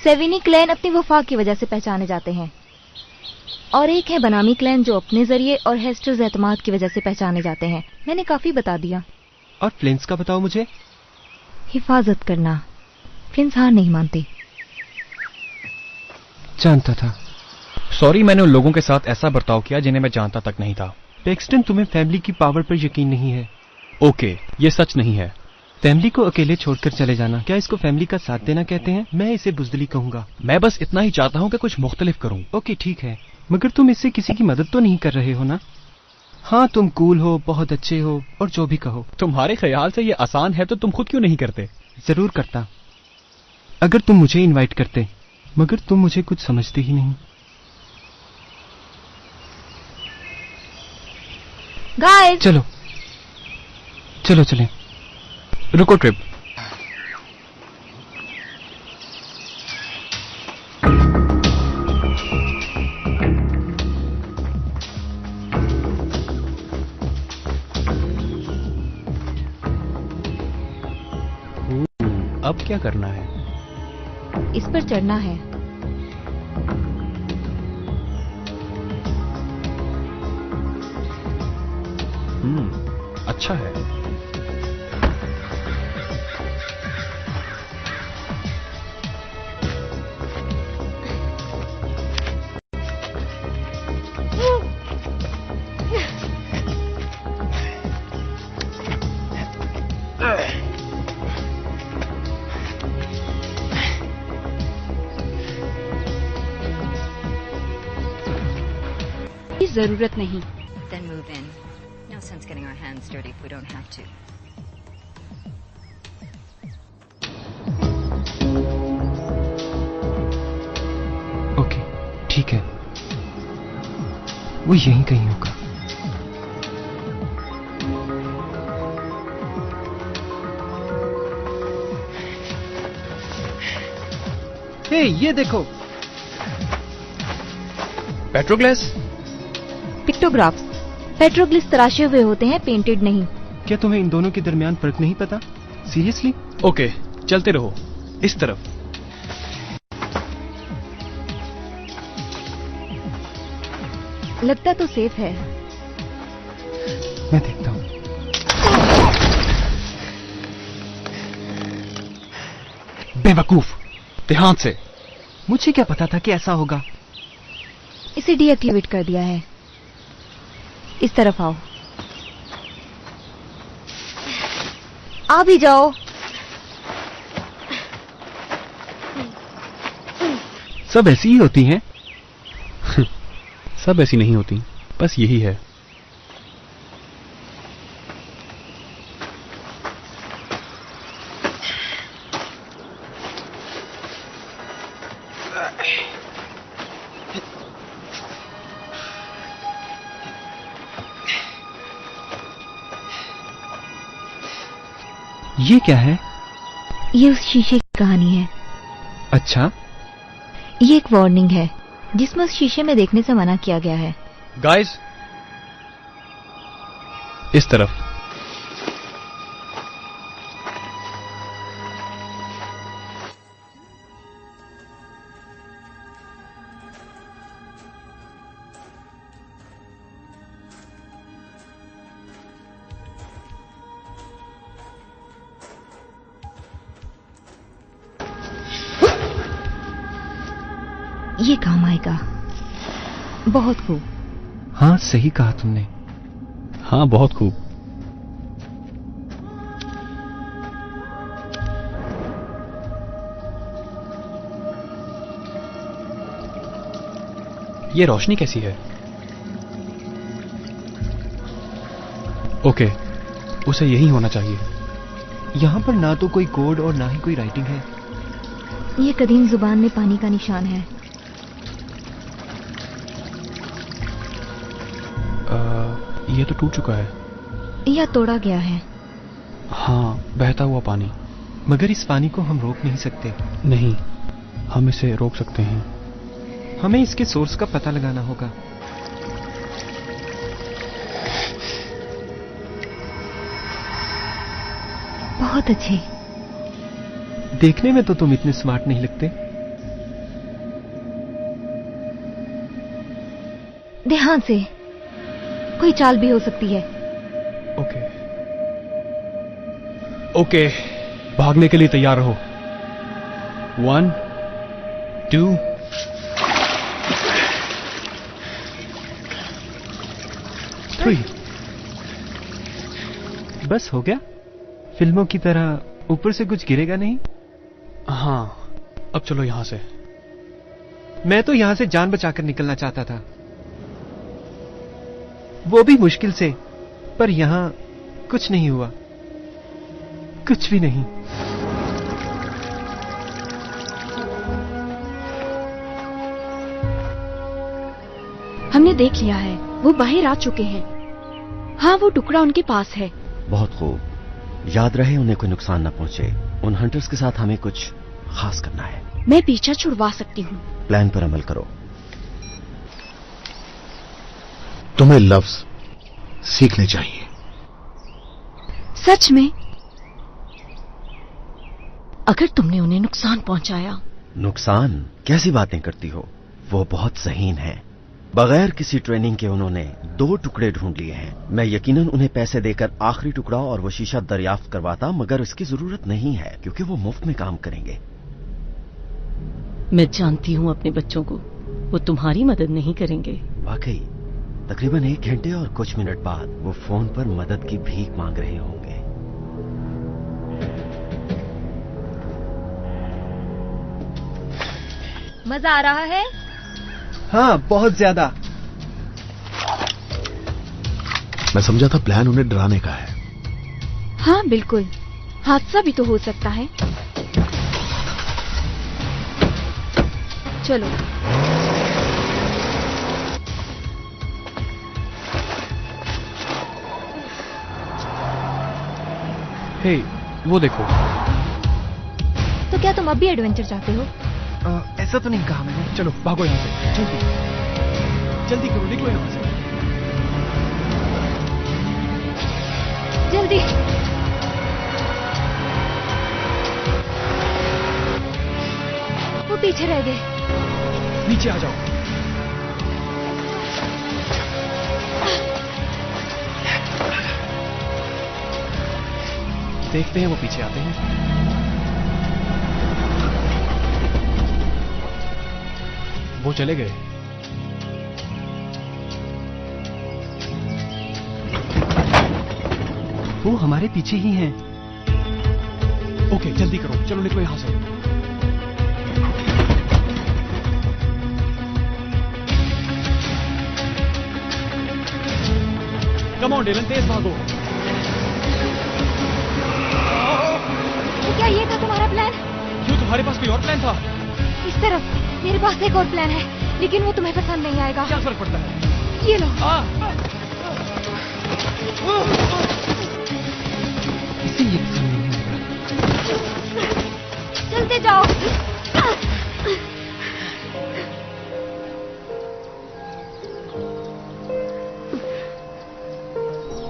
सेविनी क्लैन अपनी वफा की वजह से पहचाने जाते हैं और एक है बनामी क्लैन जो अपने जरिए और हेस्टर्स एतमाद की वजह से पहचाने जाते हैं। मैंने काफी बता दिया। और फ्लिंट्स का बताओ मुझे। हिफाजत करना। फ्लिंट्स हार नहीं मानते। जानता था। सॉरी, मैंने उन लोगों के साथ ऐसा बर्ताव किया जिन्हें मैं जानता तक नहीं था। पैक्सटन, तुम्हें फैमिली की पावर पर यकीन नहीं है। ओके, ये सच नहीं है। फैमिली को अकेले छोड़कर चले जाना, क्या इसको फैमिली का साथ देना कहते हैं? मैं इसे बुजदिली कहूंगा। मैं बस इतना ही चाहता हूं कि कुछ मुख्तलिफ करूं। ओके ठीक है, मगर तुम इससे किसी की मदद तो नहीं कर रहे हो ना? हाँ, तुम कूल हो, बहुत अच्छे हो और जो भी कहो। तुम्हारे ख्याल से ये आसान है तो तुम खुद क्यों नहीं करते? जरूर करता, अगर तुम मुझे इनवाइट करते, मगर तुम मुझे कुछ समझते ही नहीं। गाइस, चलो चलो चलें। रुको ट्रिप। अब क्या करना है? इस पर चढ़ना है। अच्छा है। की जरूरत नहीं। Then move in. No sense getting our hands dirty if we don't have to. Okay, ठीक है। वो यहीं कहीं होगा। हे, ये देखो। पेट्रोग्लास? पिक्टोग्राफ्स। पेट्रोग्लिस तराशे हुए होते हैं, पेंटेड नहीं। क्या तुम्हें इन दोनों के दरमियान फर्क नहीं पता? सीरियसली? ओके, चलते रहो। इस तरफ। लगता तो सेफ है। मैं देखता हूँ। बेवकूफ, ध्यान से। मुझे क्या पता था कि ऐसा होगा। इसे डीएक्टिवेट कर दिया है। इस तरफ आओ। आ भी जाओ। सब ऐसी ही होती हैं। सब ऐसी नहीं होती, बस यही है। ये क्या है? ये उस शीशे की कहानी है। अच्छा, ये एक वार्निंग है जिसमें उस शीशे में देखने से मना किया गया है। गाइस, इस तरफ। ये काम आएगा। बहुत खूब। हाँ, सही कहा तुमने। हाँ, बहुत खूब। ये रोशनी कैसी है? ओके, उसे यही होना चाहिए। यहाँ पर ना तो कोई कोड और ना ही कोई राइटिंग है। ये कदीम जुबान में पानी का निशान है। ये तो टूट चुका है। या तोड़ा गया है। हाँ, बहता हुआ पानी। मगर इस पानी को हम रोक नहीं सकते। नहीं, हम इसे रोक सकते हैं। हमें इसके सोर्स का पता लगाना होगा। बहुत अच्छे। देखने में तो तुम इतने स्मार्ट नहीं लगते। ध्यान से, कोई चाल भी हो सकती है। ओके, ओके, भागने के लिए तैयार रहो। 1, 2, 3। बस हो गया। फिल्मों की तरह ऊपर से कुछ गिरेगा नहीं। हाँ, अब चलो यहां से। मैं तो यहां से जान बचाकर निकलना चाहता था, वो भी मुश्किल से। पर यहां कुछ नहीं हुआ, कुछ भी नहीं। हमने देख लिया है, वो बाहर आ चुके हैं। हाँ, वो टुकड़ा उनके पास है। बहुत खूब। याद रहे उन्हें कोई नुकसान न पहुंचे। उन हंटर्स के साथ हमें कुछ खास करना है। मैं पीछा छुड़वा सकती हूँ। प्लान पर अमल करो। तुम्हें लफ्ज सीखने चाहिए। सच में? अगर तुमने उन्हें नुकसान पहुंचाया। नुकसान? कैसी बातें करती हो? वो बहुत ज़हीन है। बगैर किसी ट्रेनिंग के उन्होंने 2 टुकड़े ढूंढ लिए हैं। मैं यकीनन उन्हें पैसे देकर आखिरी टुकड़ा और वो शीशा दरियाफ्त करवाता, मगर इसकी जरूरत नहीं है क्योंकि वो मुफ्त में काम करेंगे। मैं जानती हूँ अपने बच्चों को, वो तुम्हारी मदद नहीं करेंगे। वाकई, तकरीबन 1 घंटे और कुछ मिनट बाद वो फोन पर मदद की भीख मांग रहे होंगे। मजा आ रहा है? हाँ, बहुत ज्यादा। मैं समझा था प्लान उन्हें डराने का है। हाँ बिल्कुल, हादसा भी तो हो सकता है। चलो। हे, वो देखो। तो क्या तुम अब भी एडवेंचर चाहते हो? ऐसा तो नहीं कहा मैंने। चलो भागो यहाँ से, जल्दी करो, निकलो यहाँ से। जल्दी। वो पीछे रह गए। नीचे आ जाओ। देखते हैं वो पीछे आते हैं। वो चले गए। वो हमारे पीछे ही हैं। ओके, जल्दी करो, चलो निकलो यहां से। कम ऑन डिलन, तेज भागो। तो क्या ये था तुम्हारा प्लान? क्यों, तुम्हारे पास कोई और प्लान था? इस तरफ मेरे पास एक और प्लान है, लेकिन वो तुम्हें पसंद नहीं आएगा। क्या फर्क पड़ता है? ये लो। इसे ये पसंद नहीं आएगा। चलते जाओ।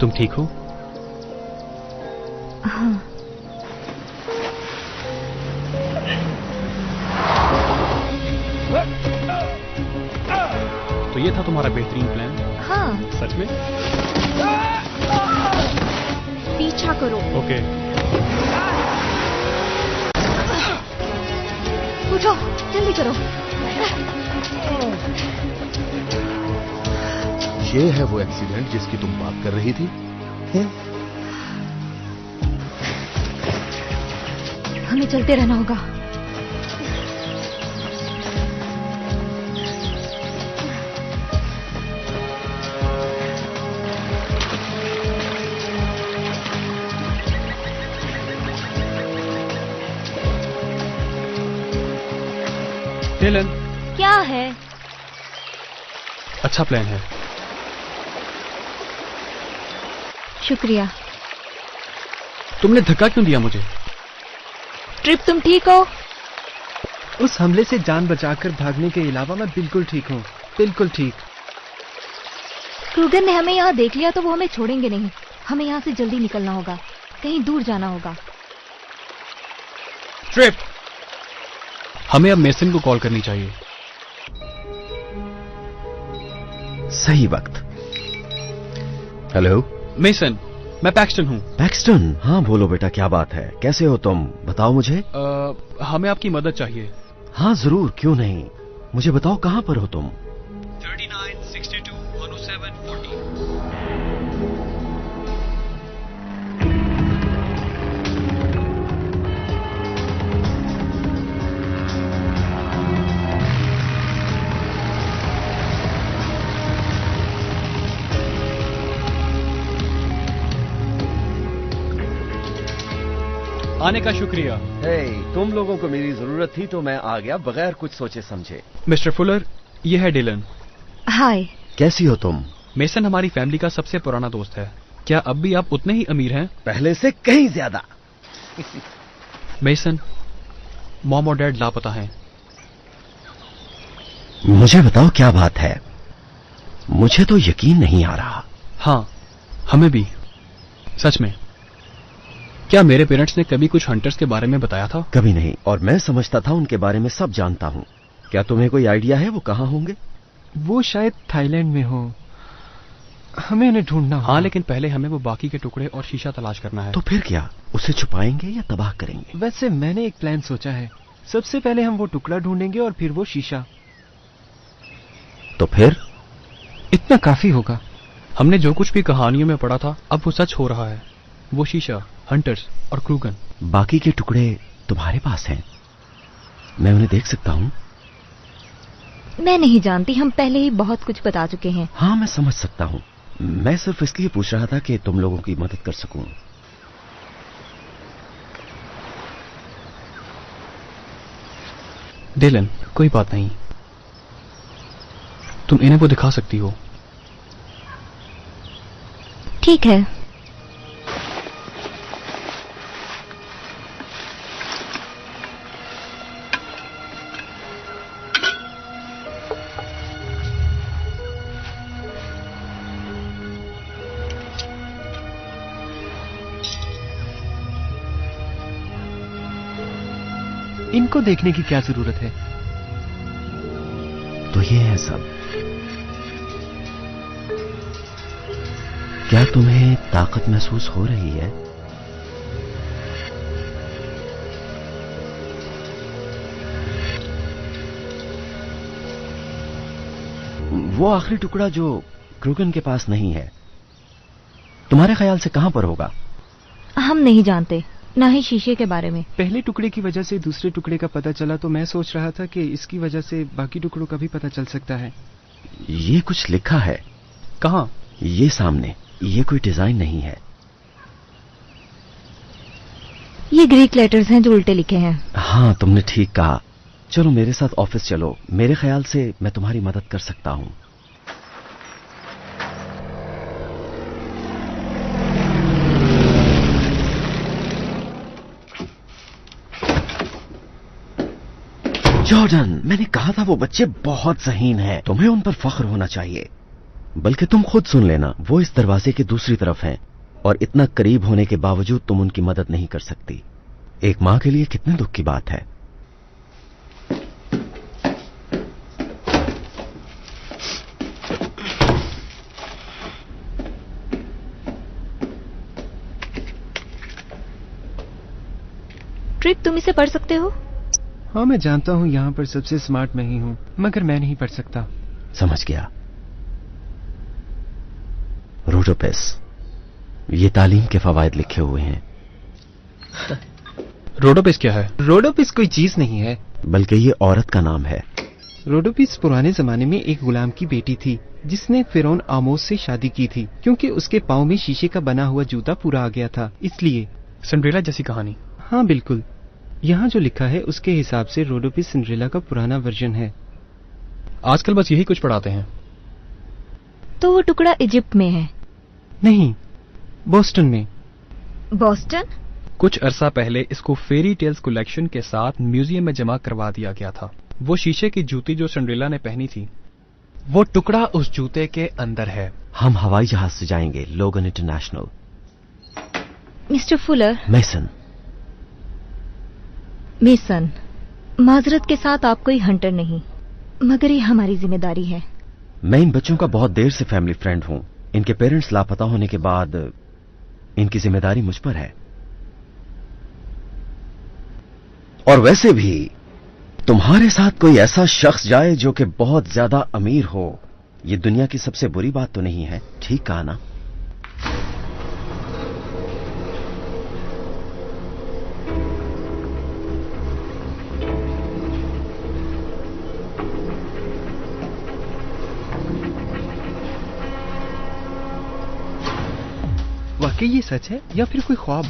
तुम ठीक हो? हाँ। तो ये था तुम्हारा बेहतरीन प्लान? हाँ। सच में? पीछा करो। ओके। उठो, जल्दी करो। ये है वो एक्सीडेंट जिसकी तुम बात कर रही थी? हमें चलते रहना होगा। डिलन, क्या है? अच्छा प्लान है। शुक्रिया। तुमने धक्का क्यों दिया मुझे? ट्रिप, तुम ठीक हो? उस हमले से जान बचाकर भागने के अलावा मैं बिल्कुल ठीक हूँ, बिल्कुल ठीक। क्रूगर ने हमें यहाँ देख लिया तो वो हमें छोड़ेंगे नहीं। हमें यहाँ से जल्दी निकलना होगा, कहीं दूर जाना होगा। ट्रिप, हमें अब मेसन को कॉल करनी चाहिए। सही वक्त। हेलो मेसन, मैं पैक्सटन हूँ। पैक्सटन? हाँ बोलो बेटा, क्या बात है, कैसे हो तुम? बताओ मुझे। हमें आपकी मदद चाहिए। हाँ जरूर, क्यों नहीं। मुझे बताओ कहाँ पर हो तुम? 39, 62, 107, 40। आने का शुक्रिया। तुम लोगों को मेरी जरूरत थी तो मैं आ गया बगैर कुछ सोचे समझे। मिस्टर फुलर, ये है डिलन। हाय। कैसी हो तुम? मेसन हमारी फैमिली का सबसे पुराना दोस्त है। क्या अब भी आप उतने ही अमीर हैं? पहले से कहीं ज्यादा। मेसन, मॉम और डैड लापता हैं। मुझे बताओ क्या बात है, मुझे तो यकीन नहीं आ रहा। हाँ, हमें भी, सच में। क्या मेरे पेरेंट्स ने कभी कुछ हंटर्स के बारे में बताया था? कभी नहीं, और मैं समझता था उनके बारे में सब जानता हूँ। क्या तुम्हें कोई आइडिया है वो कहाँ होंगे? वो शायद थाईलैंड में हो। हमें उन्हें ढूंढना होगा। हाँ, लेकिन पहले हमें वो बाकी के टुकड़े और शीशा तलाश करना है। तो फिर क्या, उसे छुपाएंगे या तबाह करेंगे? वैसे मैंने एक प्लान सोचा है। सबसे पहले हम वो टुकड़ा ढूंढेंगे और फिर वो शीशा। तो फिर? इतना काफी होगा। हमने जो कुछ भी कहानियों में पढ़ा था अब वो सच हो रहा है। वो शीशा, हंटर्स और क्रूगन। बाकी के टुकड़े तुम्हारे पास हैं? मैं उन्हें देख सकता हूँ? मैं नहीं जानती, हम पहले ही बहुत कुछ बता चुके हैं। हाँ मैं समझ सकता हूँ, मैं सिर्फ इसलिए पूछ रहा था कि तुम लोगों की मदद कर सकूं। डिलन, कोई बात नहीं, तुम इन्हें वो दिखा सकती हो। ठीक है। इनको देखने की क्या जरूरत है? तो ये है सब। क्या तुम्हें ताकत महसूस हो रही है? वो आखिरी टुकड़ा जो क्रूगन के पास नहीं है, तुम्हारे ख्याल से कहां पर होगा? हम नहीं जानते, ना ही शीशे के बारे में। पहले टुकड़े की वजह से दूसरे टुकड़े का पता चला, तो मैं सोच रहा था कि इसकी वजह से बाकी टुकड़ों का भी पता चल सकता है। ये कुछ लिखा है। कहां? ये सामने। ये कोई डिजाइन नहीं है। ये ग्रीक लेटर्स हैं जो उल्टे लिखे हैं। हाँ, तुमने ठीक कहा। चलो मेरे साथ ऑफिस चलो, मेरे ख्याल से मैं तुम्हारी मदद कर सकता हूं। जॉर्डन, मैंने कहा था वो बच्चे बहुत ज़हीन हैं, तुम्हें उन पर फख्र होना चाहिए। बल्कि तुम खुद सुन लेना, वो इस दरवाजे की दूसरी तरफ हैं और इतना करीब होने के बावजूद तुम उनकी मदद नहीं कर सकती। एक मां के लिए कितने दुख की बात है। ट्रिप, तुम इसे पढ़ सकते हो? हाँ, मैं जानता हूँ यहाँ पर सबसे स्मार्ट मैं ही हूँ, मगर मैं नहीं पढ़ सकता। समझ गया। रोडोपिस, ये तालीम के फवायद लिखे हुए हैं। रोडोपिस क्या है? रोडोपिस कोई चीज नहीं है, बल्कि ये औरत का नाम है। रोडोपिस पुराने जमाने में एक गुलाम की बेटी थी जिसने फिरौन आमोस से शादी की थी, क्योंकि उसके पाँव में शीशे का बना हुआ जूता पूरा आ गया था, इसलिए। सिंड्रेला जैसी कहानी? हाँ बिल्कुल। यहाँ जो लिखा है उसके हिसाब से रोडोपिस सिंड्रेला का पुराना वर्जन है। आजकल बस यही कुछ पढ़ाते हैं। तो वो टुकड़ा इजिप्ट में है? नहीं, बोस्टन में। बोस्टन? कुछ अरसा पहले इसको फेरी टेल्स कलेक्शन के साथ म्यूजियम में जमा करवा दिया गया था। वो शीशे की जूती जो सिंड्रेला ने पहनी थी, वो टुकड़ा उस जूते के अंदर है। हम हवाई जहाज से जाएंगे, लोगन इंटरनेशनल। Mister Fuller. मेसन, माजरत के साथ आप कोई हंटर नहीं, मगर ये हमारी जिम्मेदारी है। मैं इन बच्चों का बहुत देर से फैमिली फ्रेंड हूं। इनके पेरेंट्स लापता होने के बाद इनकी जिम्मेदारी मुझ पर है। और वैसे भी तुम्हारे साथ कोई ऐसा शख्स जाए जो कि बहुत ज्यादा अमीर हो, ये दुनिया की सबसे बुरी बात तो नहीं है। ठीक कहा ना? वाकई ये सच है या फिर कोई ख्वाब?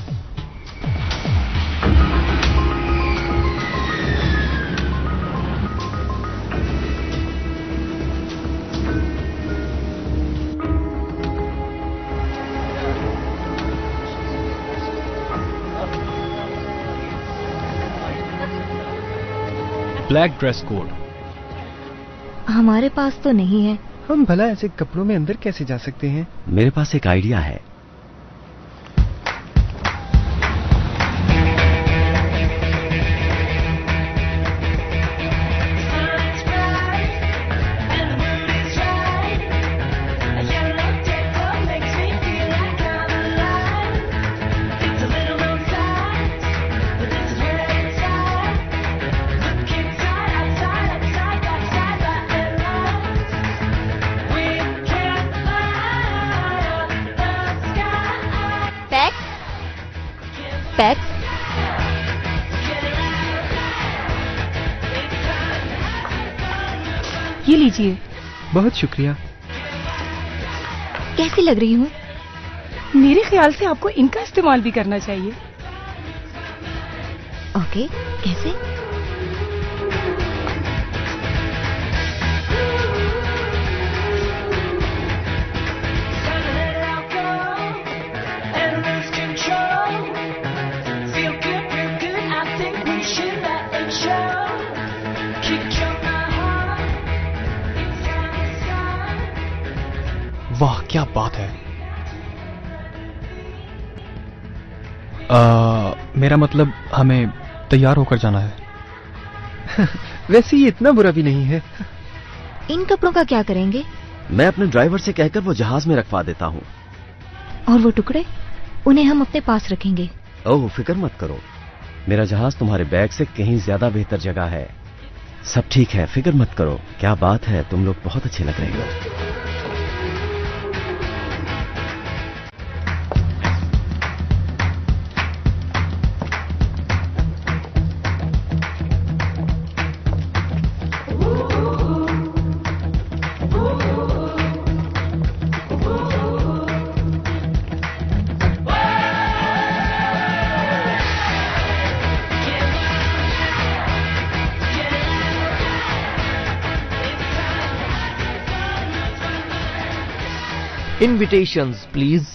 ब्लैक ड्रेस कोड हमारे पास तो नहीं है। हम भला ऐसे कपड़ों में अंदर कैसे जा सकते हैं? मेरे पास एक आइडिया है। पैक। ये लीजिए। बहुत शुक्रिया। कैसी लग रही हूँ? मेरे ख्याल से आपको इनका इस्तेमाल भी करना चाहिए। ओके, कैसे? वाह क्या बात है। मेरा मतलब हमें तैयार होकर जाना है। वैसे ये इतना बुरा भी नहीं है। इन कपड़ों का क्या करेंगे? मैं अपने ड्राइवर से कहकर वो जहाज में रखवा देता हूँ। और वो टुकड़े? उन्हें हम अपने पास रखेंगे। ओह फिक्र मत करो, मेरा जहाज तुम्हारे बैग से कहीं ज्यादा बेहतर जगह है। सब ठीक है, फिक्र मत करो। क्या बात है, तुम लोग बहुत अच्छे लग रहे हो। Invitations please.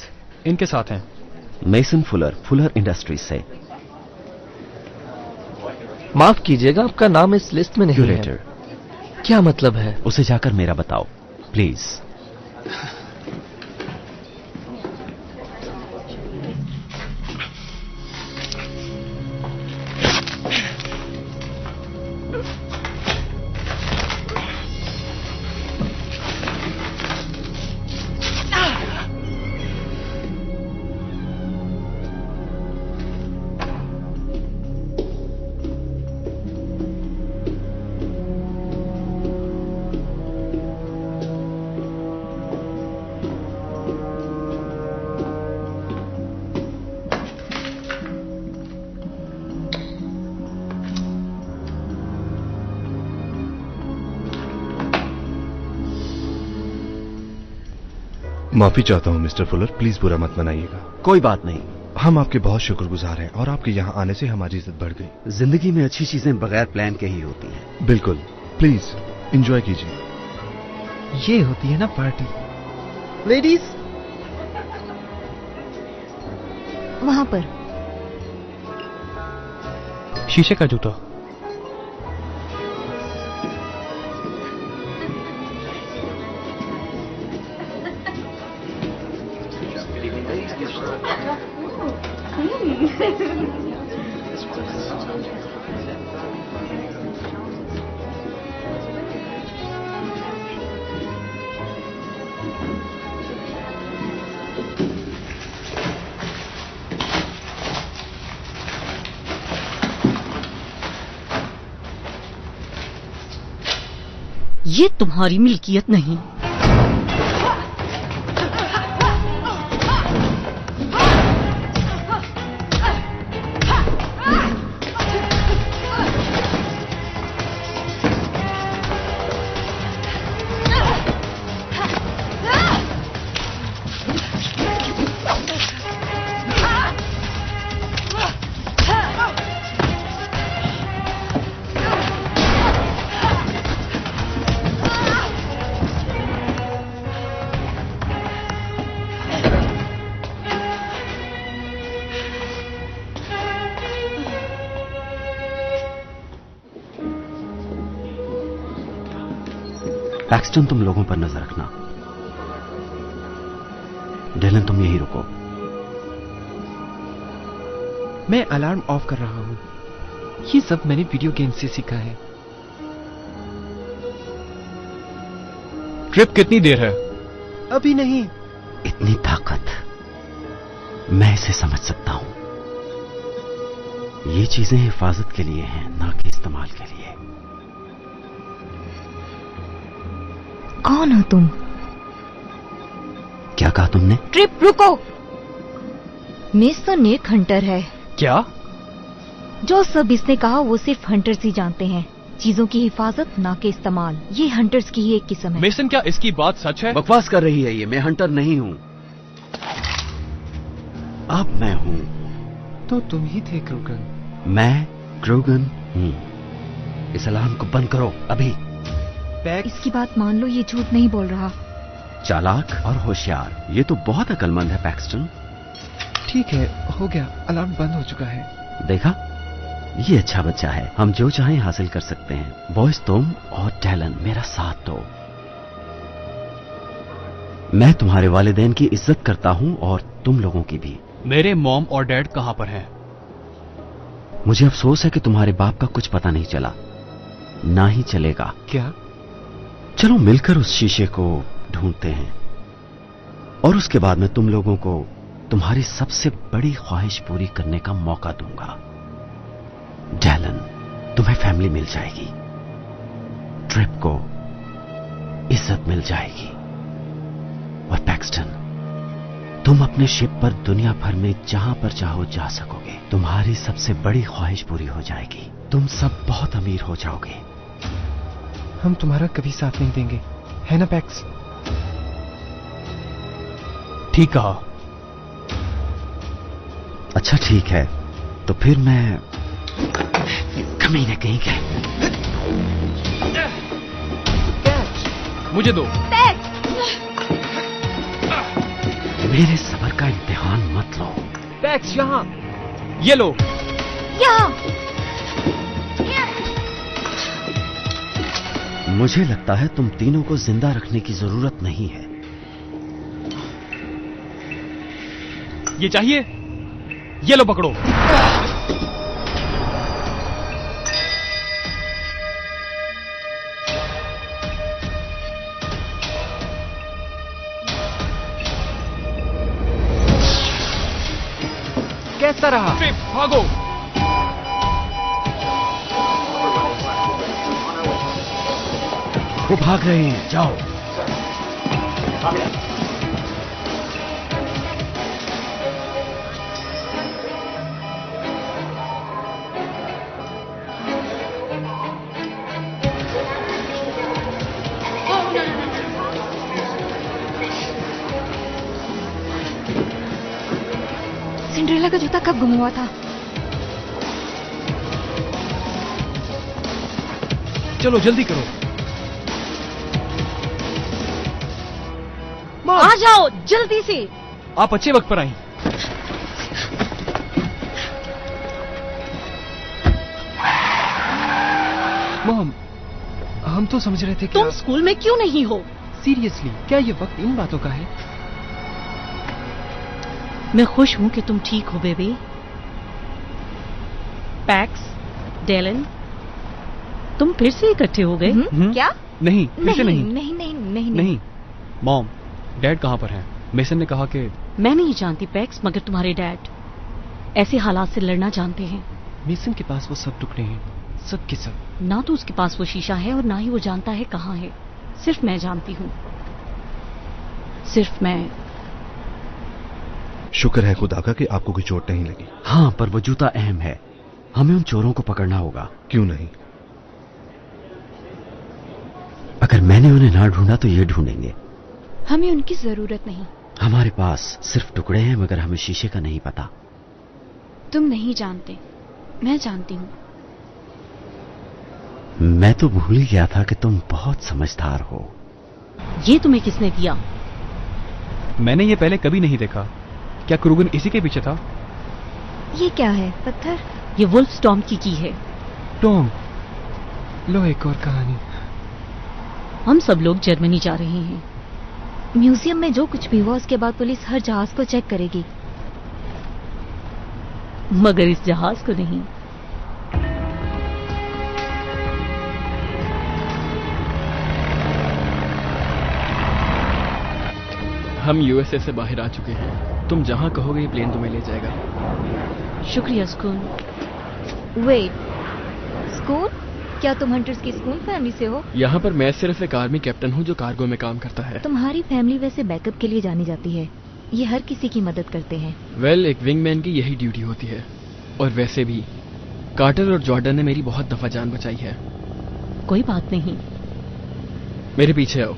इनके साथ हैं मेसन फुलर, फुलर इंडस्ट्रीज से। माफ कीजिएगा, आपका नाम इस लिस्ट में नहीं है। क्यूरेटर। क्या मतलब है? उसे जाकर मेरा बताओ प्लीज। माफी चाहता हूं मिस्टर फुलर, प्लीज बुरा मत मनाइएगा। कोई बात नहीं। हम आपके बहुत शुक्रगुजार हैं और आपके यहाँ आने से हमारी इज्जत बढ़ गई। जिंदगी में अच्छी चीजें बगैर प्लान के ही होती हैं। बिल्कुल, प्लीज एंजॉय कीजिए। ये होती है ना पार्टी। लेडीज वहां पर शीशे का जूता। ये तुम्हारी मिल्कियत नहीं। पैक्सटन तुम लोगों पर नजर रखना। डेलन तुम यहीं रुको। मैं अलार्म ऑफ कर रहा हूं। ये सब मैंने वीडियो गेम से सीखा है। ट्रिप कितनी देर है? अभी नहीं। इतनी ताकत, मैं इसे समझ सकता हूं। ये चीजें हिफाजत के लिए हैं, ना कि इस्तेमाल के लिए। कौन हो तुम? क्या कहा तुमने? ट्रिप रुको। मेसन एक हंटर है। क्या? जो सब इसने कहा वो सिर्फ हंटर्स ही जानते हैं। चीजों की हिफाजत ना के इस्तेमाल, ये हंटर्स की ही एक किस्म है। मेसन, क्या इसकी बात सच है? बकवास कर रही है ये, मैं हंटर नहीं हूँ। अब मैं हूँ। तो तुम ही थे क्रूगन। मैं क्रूगन हूँ। इस अलार्म को बंद करो अभी। इसकी बात मान लो, ये झूठ नहीं बोल रहा। चालाक और होशियार, ये तो बहुत अक्लमंद है पैक्सटन। ठीक है, हो गया, अलार्म बंद हो चुका है। देखा, ये अच्छा बच्चा है, हम जो चाहें हासिल कर सकते हैं। बॉयज, तुम और टैलन मेरा साथ दो। मैं तुम्हारे वालिदैन की इज्जत करता हूँ और तुम लोगों की भी। मेरे मॉम और डैड कहाँ पर हैं? मुझे अफसोस है कि तुम्हारे बाप का कुछ पता नहीं चला, ना ही चलेगा। क्या? चलो मिलकर उस शीशे को ढूंढते हैं और उसके बाद मैं तुम लोगों को तुम्हारी सबसे बड़ी ख्वाहिश पूरी करने का मौका दूंगा। डैलन, तुम्हें फैमिली मिल जाएगी, ट्रिप को इज्जत मिल जाएगी, और पैक्सटन, तुम अपने शिप पर दुनिया भर में जहां पर चाहो जा सकोगे। तुम्हारी सबसे बड़ी ख्वाहिश पूरी हो जाएगी, तुम सब बहुत अमीर हो जाओगे। हम तुम्हारा कभी साथ नहीं देंगे, है ना पैक्स? ठीक कहा। अच्छा ठीक है, तो फिर मैं कमीने कहीं गए। मुझे दो। मेरे सब्र का इम्तिहान मत लो। पैक्स, यहाँ। ये लो। यहाँ। मुझे लगता है तुम तीनों को जिंदा रखने की जरूरत नहीं है। ये चाहिए? ये लो, पकड़ो। कैसा रहा? भागो। वो भाग रहे हैं, जाओ। सिंड्रेला का जूता कब गुम हुआ था? चलो जल्दी करो। आ जाओ जल्दी से। आप अच्छे वक्त पर आई। मॉम, हम तो समझ रहे थे कि तुम स्कूल में क्यों नहीं हो? सीरियसली, क्या ये वक्त इन बातों का है? मैं खुश हूं कि तुम ठीक हो बेबी। पैक्स, डेलन, तुम फिर से इकट्ठे हो गए? क्या? नहीं, फिर से नहीं। नहीं। मॉम, डैड कहाँ पर हैं? मेसन ने कहा कि मैं नहीं जानती पैक्स, मगर तुम्हारे डैड ऐसे हालात से लड़ना जानते हैं। मेसन के पास वो सब टुकड़े हैं, सब के सब। ना तो उसके पास वो शीशा है और ना ही वो जानता है कहाँ है। सिर्फ मैं जानती हूँ, सिर्फ मैं। शुक्र है खुदा का कि आपको कोई चोट नहीं लगी। हाँ, पर वो जूता अहम है, हमें उन चोरों को पकड़ना होगा। क्यों नहीं? अगर मैंने उन्हें ना ढूंढा तो ये ढूंढेंगे। हमें उनकी जरूरत नहीं। हमारे पास सिर्फ टुकड़े हैं, मगर हमें शीशे का नहीं पता। तुम नहीं जानते, मैं जानती हूँ। मैं तो भूल ही गया था कि तुम बहुत समझदार हो। ये तुम्हें किसने दिया? मैंने ये पहले कभी नहीं देखा। क्या क्रूगन इसी के पीछे था? ये क्या है? पत्थर? ये वुल्फ टॉम की है। टॉम, लो एक और कहानी। हम सब लोग जर्मनी जा रहे हैं। म्यूजियम में जो कुछ भी हुआ उसके बाद पुलिस हर जहाज को चेक करेगी, मगर इस जहाज को नहीं। हम यूएसए से बाहर आ चुके हैं। तुम जहां कहोगे ये प्लेन तुम्हें ले जाएगा। शुक्रिया स्कूल। Wait, school? क्या तुम हंटर्स की स्कूल फैमिली से हो? यहाँ पर मैं सिर्फ एक आर्मी कैप्टन हूँ जो कार्गो में काम करता है। तुम्हारी फैमिली वैसे बैकअप के लिए जानी जाती है, ये हर किसी की मदद करते हैं। वेल, एक विंगमैन की यही ड्यूटी होती है। और वैसे भी कार्टर और जॉर्डन ने मेरी बहुत दफा जान बचाई है। कोई बात नहीं। मेरे पीछे आओ।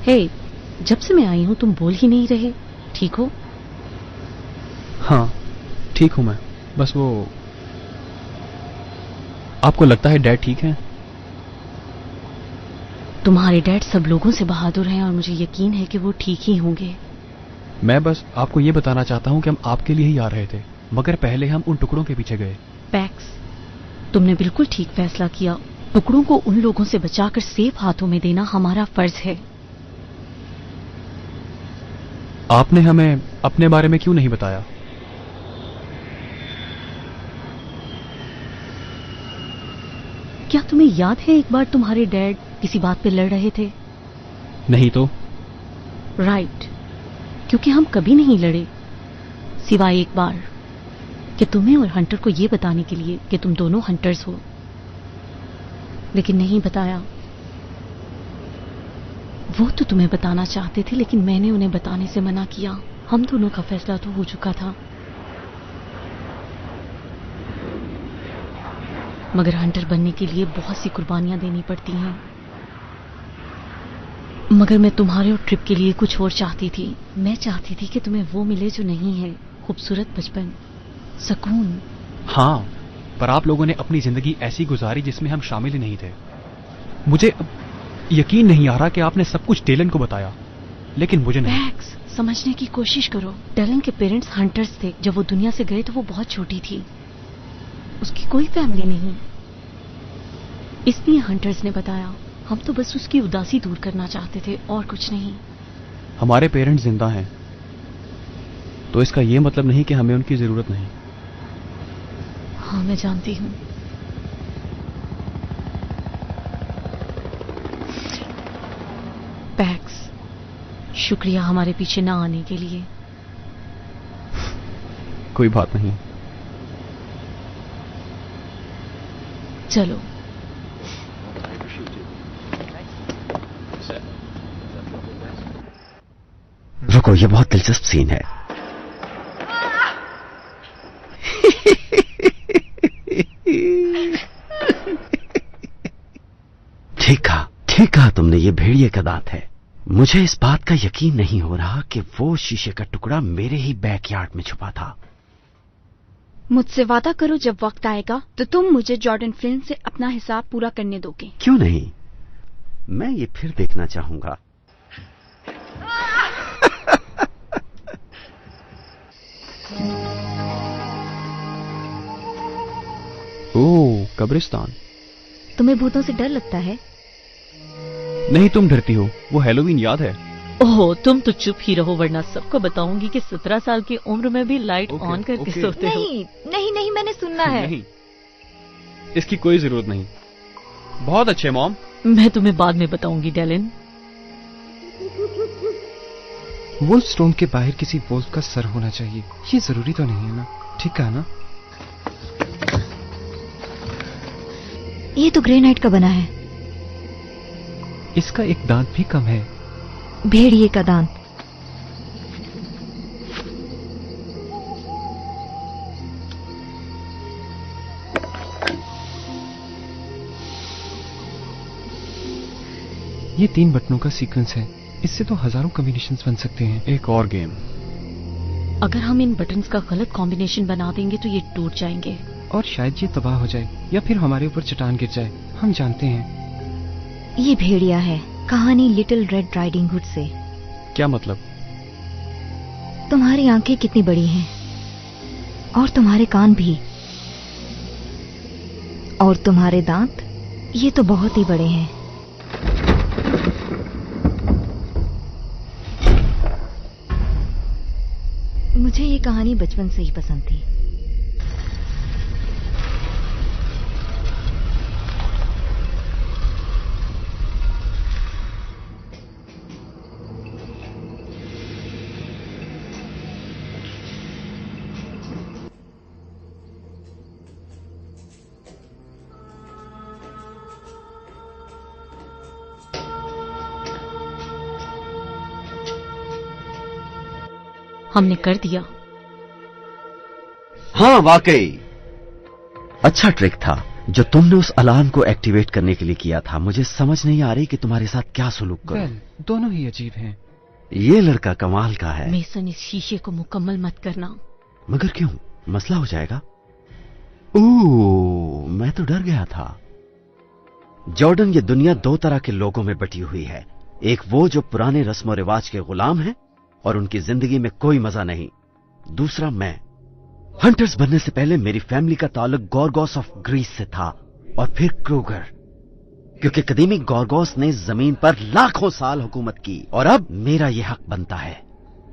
हे, जब से मैं आई हूं तुम बोल ही नहीं रहे। ठीक हो? हाँ ठीक हूं मैं। बस वो, आपको लगता है डैड ठीक है? तुम्हारे डैड सब लोगों से बहादुर हैं और मुझे यकीन है कि वो ठीक ही होंगे। मैं बस आपको ये बताना चाहता हूं कि हम आपके लिए ही आ रहे थे, मगर पहले हम उन टुकड़ों के पीछे गए। पैक्स, तुमने बिल्कुल ठीक फैसला किया। टुकड़ों को उन लोगों से बचाकर सेफ हाथों में देना हमारा फर्ज है। आपने हमें अपने बारे में क्यों नहीं बताया? क्या तुम्हें याद है एक बार तुम्हारे डैड किसी बात पे लड़ रहे थे? नहीं तो? राइट, क्योंकि हम कभी नहीं लड़े सिवाय एक बार कि तुम्हें और हंटर को ये बताने के लिए कि तुम दोनों हंटर्स हो, लेकिन नहीं बताया। वो तो तुम्हें बताना चाहते थे लेकिन मैंने उन्हें बताने से मना किया। हम दोनों का फैसला तो हो चुका था। मगर हंटर बनने के लिए बहुत सी कुर्बानियां देनी पड़ती हैं। मगर मैं तुम्हारे और ट्रिप के लिए कुछ और चाहती थी। मैं चाहती थी कि तुम्हें वो मिले जो नहीं है, खूबसूरत बचपन, सुकून। हाँ, पर आप लोगों ने अपनी जिंदगी ऐसी गुजारी जिसमें हम शामिल ही नहीं थे। मुझे यकीन नहीं आ रहा कि आपने सब कुछ डेलन को बताया, लेकिन मुझे नहीं। मैक्स, समझने की कोशिश करो। डेलन के पेरेंट्स हंटर्स थे। जब वो दुनिया से गए तो वो बहुत छोटी थी, उसकी कोई फैमिली नहीं, इसलिए हंटर्स ने बताया। हम तो बस उसकी उदासी दूर करना चाहते थे और कुछ नहीं। हमारे पेरेंट्स जिंदा हैं, तो इसका ये मतलब नहीं कि हमें उनकी जरूरत नहीं। हाँ, मैं जानती हूँ। पैक्स, शुक्रिया हमारे पीछे ना आने के लिए। कोई बात नहीं। चलो। रुको, ये बहुत दिलचस्प सीन है। ठीक कहा तुमने, ये भेड़िए का दांत है। मुझे इस बात का यकीन नहीं हो रहा कि वो शीशे का टुकड़ा मेरे ही बैकयार्ड में छुपा था। मुझसे वादा करो जब वक्त आएगा तो तुम मुझे जॉर्डन फ्लिन से अपना हिसाब पूरा करने दोगे। क्यों नहीं, मैं ये फिर देखना चाहूंगा। ओह, कब्रिस्तान। तुम्हें भूतों से डर लगता है? नहीं, तुम डरती हो। वो हैलोवीन याद है? ओह, तुम तो चुप ही रहो वरना सबको बताऊंगी कि 17 साल की उम्र में भी लाइट ऑन करके सोते हो। नहीं, मैंने सुनना है। नहीं, इसकी कोई जरूरत नहीं। बहुत अच्छे मॉम। मैं तुम्हें बाद में बताऊंगी डेलन। वुल्फ स्टोन के बाहर किसी वुल्फ का सर होना चाहिए। ये जरूरी तो नहीं है ना? ठीक है ना? ये तो ग्रेनाइट का बना है। इसका एक दांत भी कम है। भेड़िए का दांत। ये 3 बटनों का सीक्वेंस है। इससे तो हजारों कॉम्बिनेशंस बन सकते हैं। एक और गेम। अगर हम इन बटन्स का गलत कॉम्बिनेशन बना देंगे तो ये टूट जाएंगे और शायद ये तबाह हो जाए या फिर हमारे ऊपर चट्टान गिर जाए। हम जानते हैं। ये भेड़िया है। कहानी लिटिल रेड राइडिंग हुड से। क्या मतलब? तुम्हारी आंखें कितनी बड़ी हैं और तुम्हारे कान भी, और तुम्हारे दांत, ये तो बहुत ही बड़े हैं। मुझे ये कहानी बचपन से ही पसंद थी। हमने कर दिया। हाँ वाकई अच्छा ट्रिक था जो तुमने उस अलार्म को एक्टिवेट करने के लिए किया था। मुझे समझ नहीं आ रही कि तुम्हारे साथ क्या सलूक करूं। दोनों ही अजीब हैं। ये लड़का कमाल का है। मेसन, इस शीशे को मुकम्मल मत करना। मगर क्यों? मसला हो जाएगा। ओह, मैं तो डर गया था। जॉर्डन, ये दुनिया दो तरह के लोगों में बटी हुई है। एक वो जो पुराने रस्म रिवाज के गुलाम हैं और उनकी जिंदगी में कोई मजा नहीं। दूसरा मैं। हंटर्स बनने से पहले मेरी फैमिली का ताल्लुक गॉर्गोस ऑफ ग्रीस से था और फिर क्रूगर, क्योंकि कदीमी गॉर्गोस ने जमीन पर लाखों साल हुकूमत की और अब मेरा यह हक बनता है।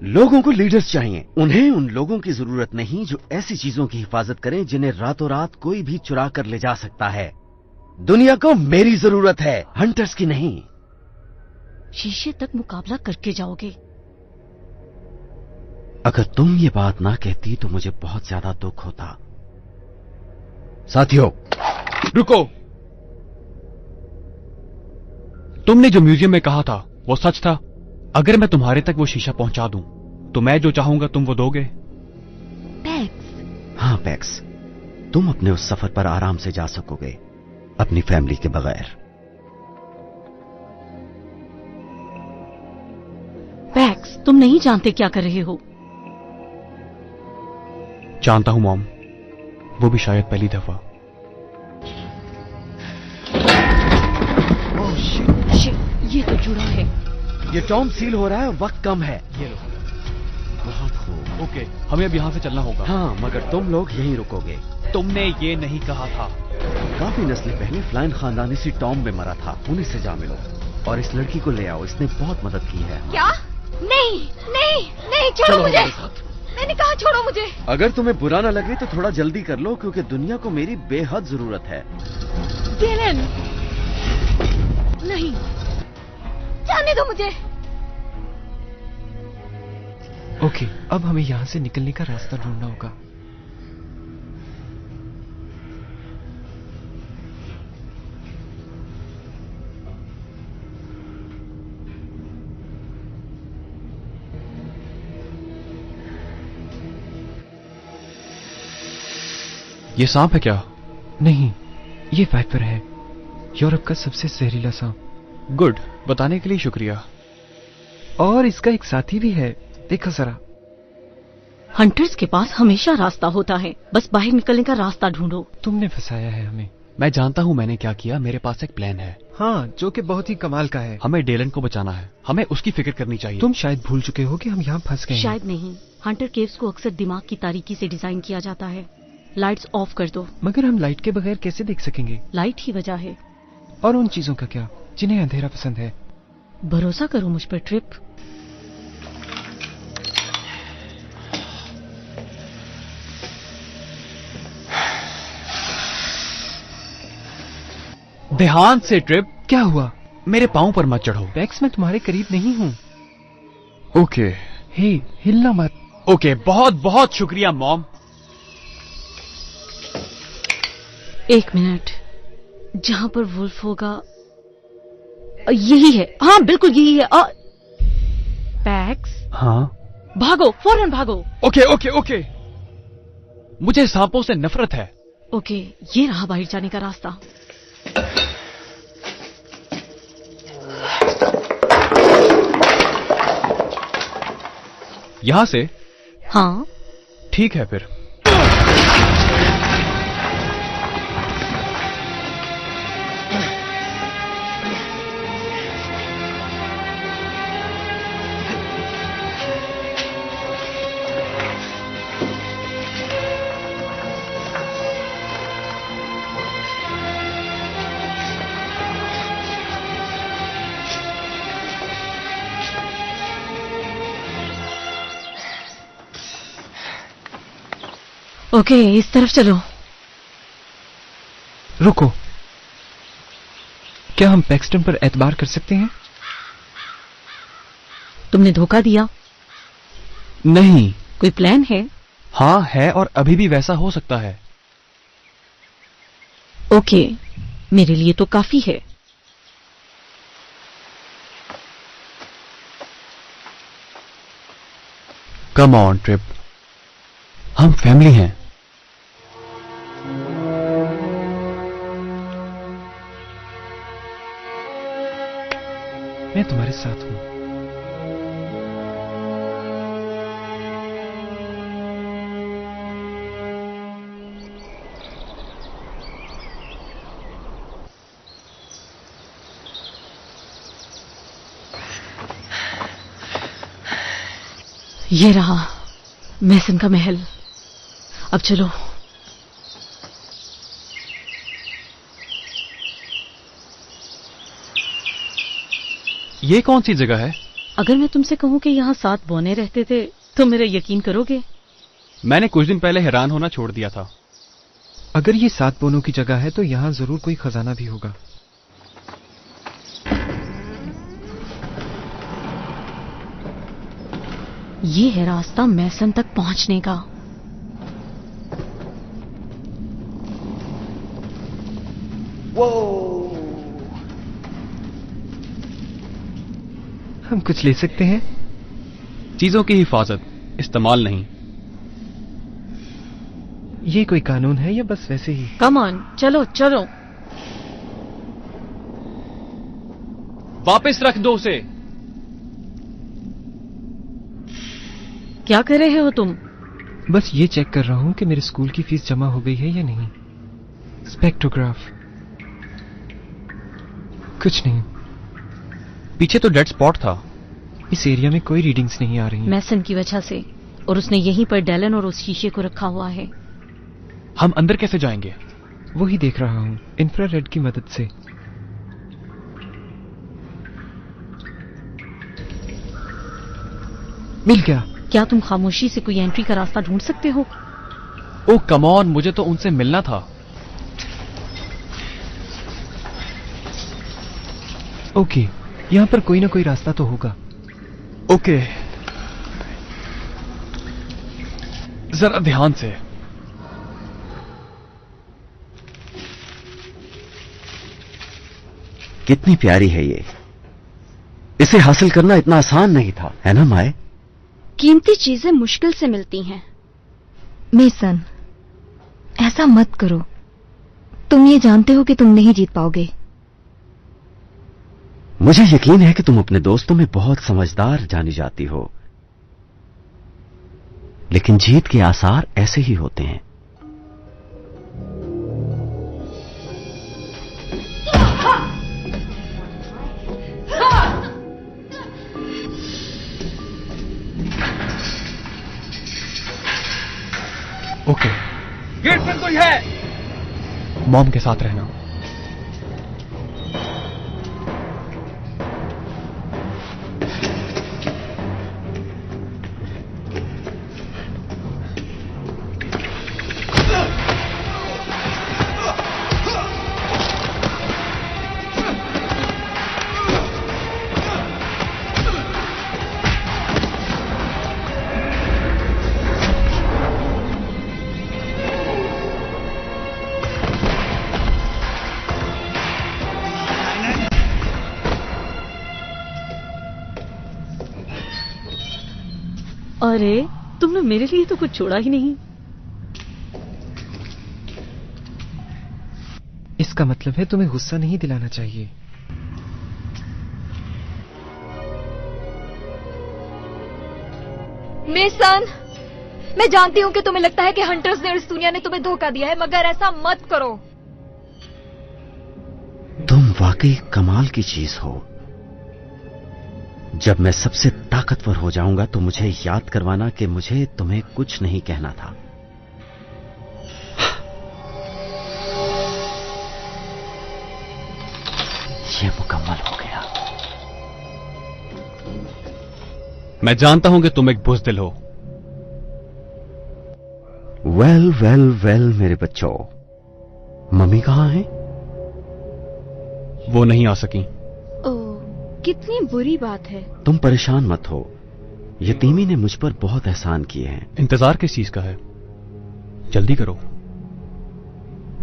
लोगों को लीडर्स चाहिए। उन्हें उन लोगों की जरूरत नहीं जो ऐसी चीजों की हिफाजत करें जिन्हें रातों रात कोई भी चुरा कर ले जा सकता है। दुनिया को मेरी जरूरत है, हंटर्स की नहीं। शीशे तक मुकाबला करके जाओगे। अगर तुम ये बात ना कहती तो मुझे बहुत ज्यादा दुख होता। साथियों, रुको। तुमने जो म्यूजियम में कहा था वो सच था? अगर मैं तुम्हारे तक वो शीशा पहुंचा दूं तो मैं जो चाहूंगा तुम वो दोगे? पैक्स। हाँ पैक्स, तुम अपने उस सफर पर आराम से जा सकोगे अपनी फैमिली के बगैर। पैक्स, तुम नहीं जानते क्या कर रहे हो। जानता हूं मॉम, वो भी शायद पहली दफा। ओह शिट, ये तो जुड़ा है। ये टॉम सील हो रहा है, वक्त कम है। ये लो। बहुत खूब। ओके, हमें अब यहां से चलना होगा। हाँ, मगर तुम लोग यहीं रुकोगे। तुमने ये नहीं कहा था। काफी नस्लें पहले फ्लाइन खानदान इसी टॉम में मरा था। उन्हीं से जा मिलो और इस लड़की को ले आओ, इसने बहुत मदद की है। क्या? नहीं नहीं नहीं, छोड़ो मुझे। मैंने कहा छोड़ो मुझे। अगर तुम्हें बुरा ना लगे तो थोड़ा जल्दी कर लो, क्योंकि दुनिया को मेरी बेहद जरूरत है। गेलन, नहीं, जाने दो मुझे। ओके, अब हमें यहां से निकलने का रास्ता ढूंढना होगा। ये सांप है क्या? नहीं, ये वाइपर है, यूरोप का सबसे जहरीला सांप। गुड, बताने के लिए शुक्रिया। और इसका एक साथी भी है, देखो जरा। हंटर्स के पास हमेशा रास्ता होता है, बस बाहर निकलने का रास्ता ढूंढो। तुमने फंसाया है हमें। मैं जानता हूं मैंने क्या किया। मेरे पास एक प्लान है। हाँ, जो कि बहुत ही कमाल का है। हमें डेलन को बचाना है, हमें उसकी फिक्र करनी चाहिए। तुम शायद भूल चुके हो कि हम यहाँ फंस गए हैं। शायद नहीं, हंटर केव्स को अक्सर दिमाग की तारीकी से डिजाइन किया जाता है। लाइट्स ऑफ कर दो। मगर हम लाइट के बगैर कैसे देख सकेंगे? लाइट ही वजह है। और उन चीजों का क्या जिन्हें अंधेरा पसंद है? भरोसा करो मुझ पर ट्रिप। ध्यान से ट्रिप। क्या हुआ? मेरे पांव पर मत चढ़ो। पैक्स, मैं तुम्हारे करीब नहीं हूँ। ओके। हे, हिलना मत। ओके, बहुत बहुत शुक्रिया मॉम। एक मिनट, जहां पर वुल्फ होगा यही है। हाँ, बिल्कुल यही है। पैक्स। हाँ, भागो, फौरन भागो। Okay okay okay. मुझे सांपों से नफरत है। ओके, ये रहा बाहर जाने का रास्ता। यहां से? हाँ। ठीक है फिर। ओके, इस तरफ चलो। रुको, क्या हम पैक्सटन पर एतबार कर सकते हैं? तुमने धोखा दिया? नहीं। कोई प्लान है? हाँ है, और अभी भी वैसा हो सकता है। ओके, मेरे लिए तो काफी है। कम ऑन ट्रिप, हम फैमिली हैं। मैं तुम्हारे साथ हूं। ये रहा मैसन का महल। अब चलो। ये कौन सी जगह है? अगर मैं तुमसे कहूं कि यहाँ 7 बौने रहते थे तो मेरा यकीन करोगे? मैंने कुछ दिन पहले हैरान होना छोड़ दिया था। अगर ये 7 बोनों की जगह है तो यहाँ जरूर कोई खजाना भी होगा। ये है रास्ता मैसन तक पहुंचने का। हम कुछ ले सकते हैं? चीजों की हिफाजत, इस्तेमाल नहीं। ये कोई कानून है या बस वैसे ही? कम ऑन, चलो चलो। वापस रख दो उसे। क्या कर रहे हो तुम? बस ये चेक कर रहा हूं कि मेरे स्कूल की फीस जमा हो गई है या नहीं। स्पेक्ट्रोग्राफ। कुछ नहीं। पीछे तो डेड स्पॉट था। इस एरिया में कोई रीडिंग्स नहीं आ रही। मैसन की वजह से, और उसने यहीं पर डेलन और उस शीशे को रखा हुआ है। हम अंदर कैसे जाएंगे? वही देख रहा हूं, इंफ्रारेड की मदद से। मिल गया। क्या तुम खामोशी से कोई एंट्री का रास्ता ढूंढ सकते हो? ओह कम ऑन, मुझे तो उनसे मिलना था। ओके, यहाँ पर कोई ना कोई रास्ता तो होगा। ओके, जरा ध्यान से। कितनी प्यारी है ये। इसे हासिल करना इतना आसान नहीं था, है ना माए? कीमती चीजें मुश्किल से मिलती हैं। मेसन, ऐसा मत करो। तुम ये जानते हो कि तुम नहीं जीत पाओगे। मुझे यकीन है कि तुम अपने दोस्तों में बहुत समझदार जानी जाती हो, लेकिन जीत के आसार ऐसे ही होते हैं। ओके, गेट पर कोई है? मॉम के साथ रहना। अरे तुमने मेरे लिए तो कुछ छोड़ा ही नहीं। इसका मतलब है तुम्हें गुस्सा नहीं दिलाना चाहिए। मेसन, मैं जानती हूँ कि तुम्हें लगता है कि हंटर्स ने और इस दुनिया ने तुम्हें धोखा दिया है, मगर ऐसा मत करो। तुम वाकई कमाल की चीज हो। जब मैं सबसे ताकतवर हो जाऊंगा तो मुझे याद करवाना कि मुझे तुम्हें कुछ नहीं कहना था। ये मुकम्मल हो गया। मैं जानता हूं कि तुम एक बुज़दिल हो। वेल वेल वेल मेरे बच्चों, मम्मी कहां हैं? वो नहीं आ सकी। कितनी बुरी बात है। तुम परेशान मत हो, यतीमी ने मुझ पर बहुत एहसान किए हैं। इंतजार किस चीज का है? जल्दी करो।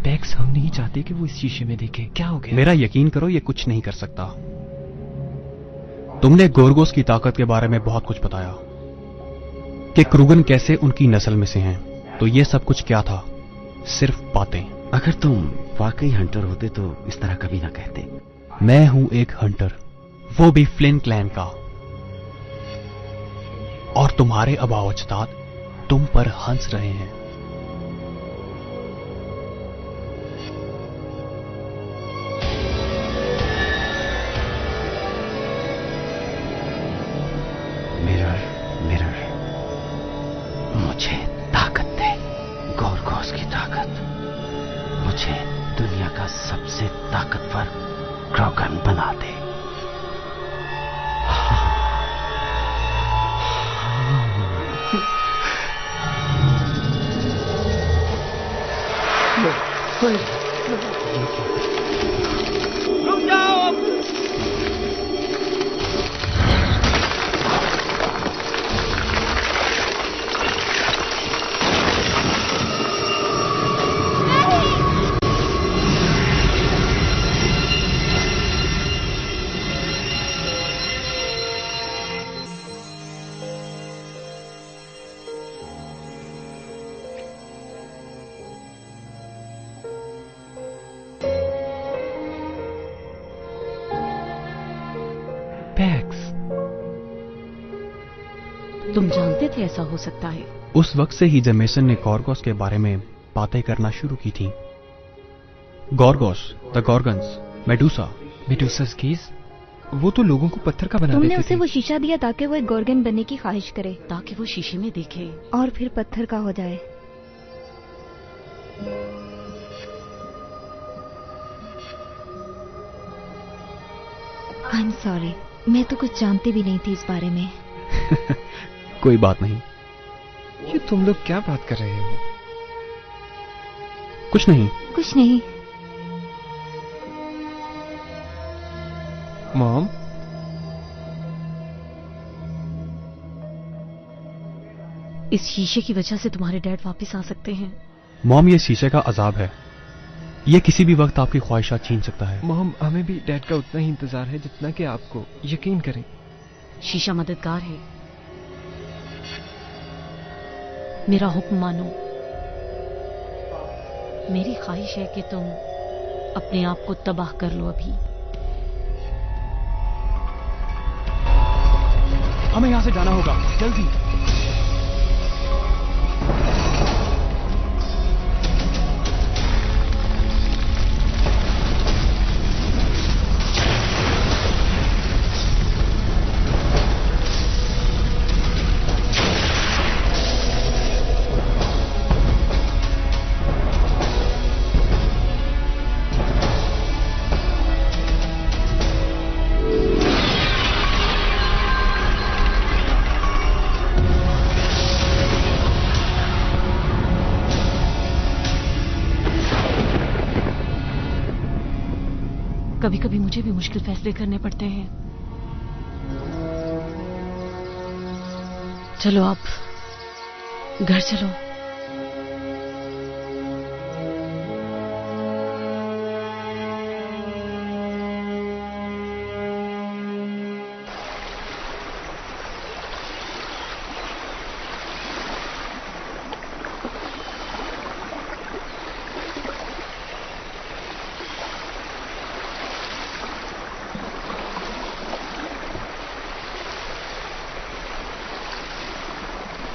बैक्स, हम नहीं चाहते कि वो इस शीशे में देखे। क्या हो गया? मेरा यकीन करो, ये कुछ नहीं कर सकता। तुमने गोरगोस की ताकत के बारे में बहुत कुछ बताया। कि क्रूगन कैसे उनकी नस्ल में से हैं। तो ये सब कुछ क्या था? सिर्फ बातें। अगर तुम वाकई हंटर होते तो इस तरह कभी ना कहते। मैं हूं एक हंटर, वो भी फ्लिन क्लैन का। और तुम्हारे अबाव अजदाद तुम पर हंस रहे हैं। मिरर, मिरर, मुझे ताकत दे, गोरगोस की ताकत। मुझे दुनिया का सबसे ताकतवर क्रोगन बना दे। रुक जाओ। तुम जानते थे ऐसा हो सकता है? उस वक्त से ही जेमेसन ने गॉर्गोस के बारे में बातें करना शुरू की थी। गॉर्गोस, द गॉर्गन्स, मेडुसा। मेडुसा's keys? वो तो लोगों को पत्थर का बना देते थे। तुमने उसे वो शीशा दिया ताकि वो एक गॉर्गन बनने की ख्वाहिश करे, ताकि वो शीशे में देखे और फिर पत्थर का हो जाए। आई एम सॉरी, मैं तो कुछ जानती भी नहीं थी इस बारे में। कोई बात नहीं। ये तुम लोग क्या बात कर रहे हो? कुछ नहीं। कुछ नहीं। मॉम, इस शीशे की वजह से तुम्हारे डैड वापस आ सकते हैं। मॉम, ये शीशे का अजाब है। ये किसी भी वक्त आपकी ख्वाहिशात छीन सकता है। मॉम, हमें भी डैड का उतना ही इंतजार है जितना कि आपको। यकीन करें, शीशा मददगार है। मेरा हुक्म मानो। मेरी ख्वाहिश है कि तुम अपने आप को तबाह कर लो अभी। हमें यहां से जाना होगा, जल्दी। कभी कभी मुझे भी मुश्किल फैसले करने पड़ते हैं। चलो आप घर चलो।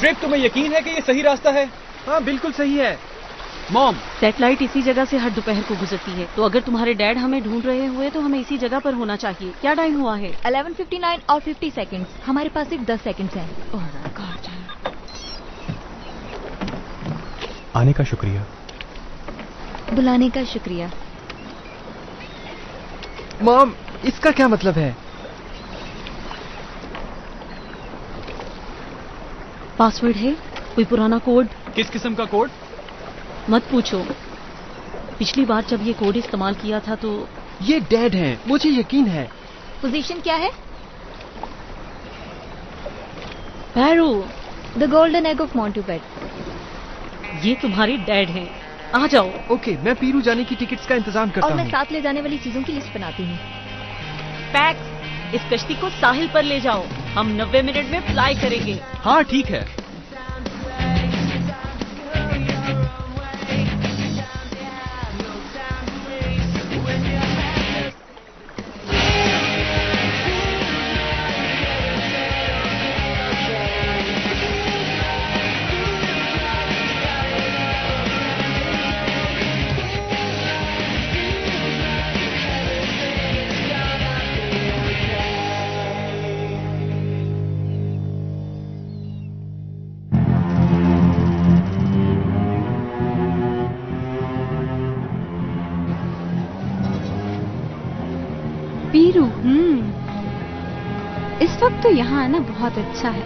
ड्रेक, तुम्हें यकीन है कि ये सही रास्ता है? हाँ, बिल्कुल सही है। मॉम, सैटेलाइट इसी जगह से हर दोपहर को गुजरती है, तो अगर तुम्हारे डैड हमें ढूंढ रहे हुए तो हमें इसी जगह पर होना चाहिए। क्या टाइम हुआ है? 11:59 और 50 सेकंड्स। हमारे पास सिर्फ 10 सेकंड्स हैं। ओह गॉड। आने का शुक्रिया। बुलाने का शुक्रिया। मॉम, इसका क्या मतलब है? पासवर्ड है? कोई पुराना कोड? किस किस्म का कोड? मत पूछो। पिछली बार जब ये कोड इस्तेमाल किया था तो ये डैड हैं, मुझे यकीन है। पोजीशन क्या है? पैरो, द गोल्डन एग ऑफ मॉन्टूपेट। ये तुम्हारे डैड हैं। आ जाओ। ओके, मैं पीरू जाने की टिकट्स का इंतजाम करता हूँ। और मैं साथ ले जाने वाली चीजों की लिस्ट बनाती हूँ। पैक्स, इस कश्ती को साहिल पर ले जाओ। हम 90 मिनट में फ्लाई करेंगे। हाँ ठीक है। वीरू, इस वक्त तो यहाँ आना बहुत अच्छा है।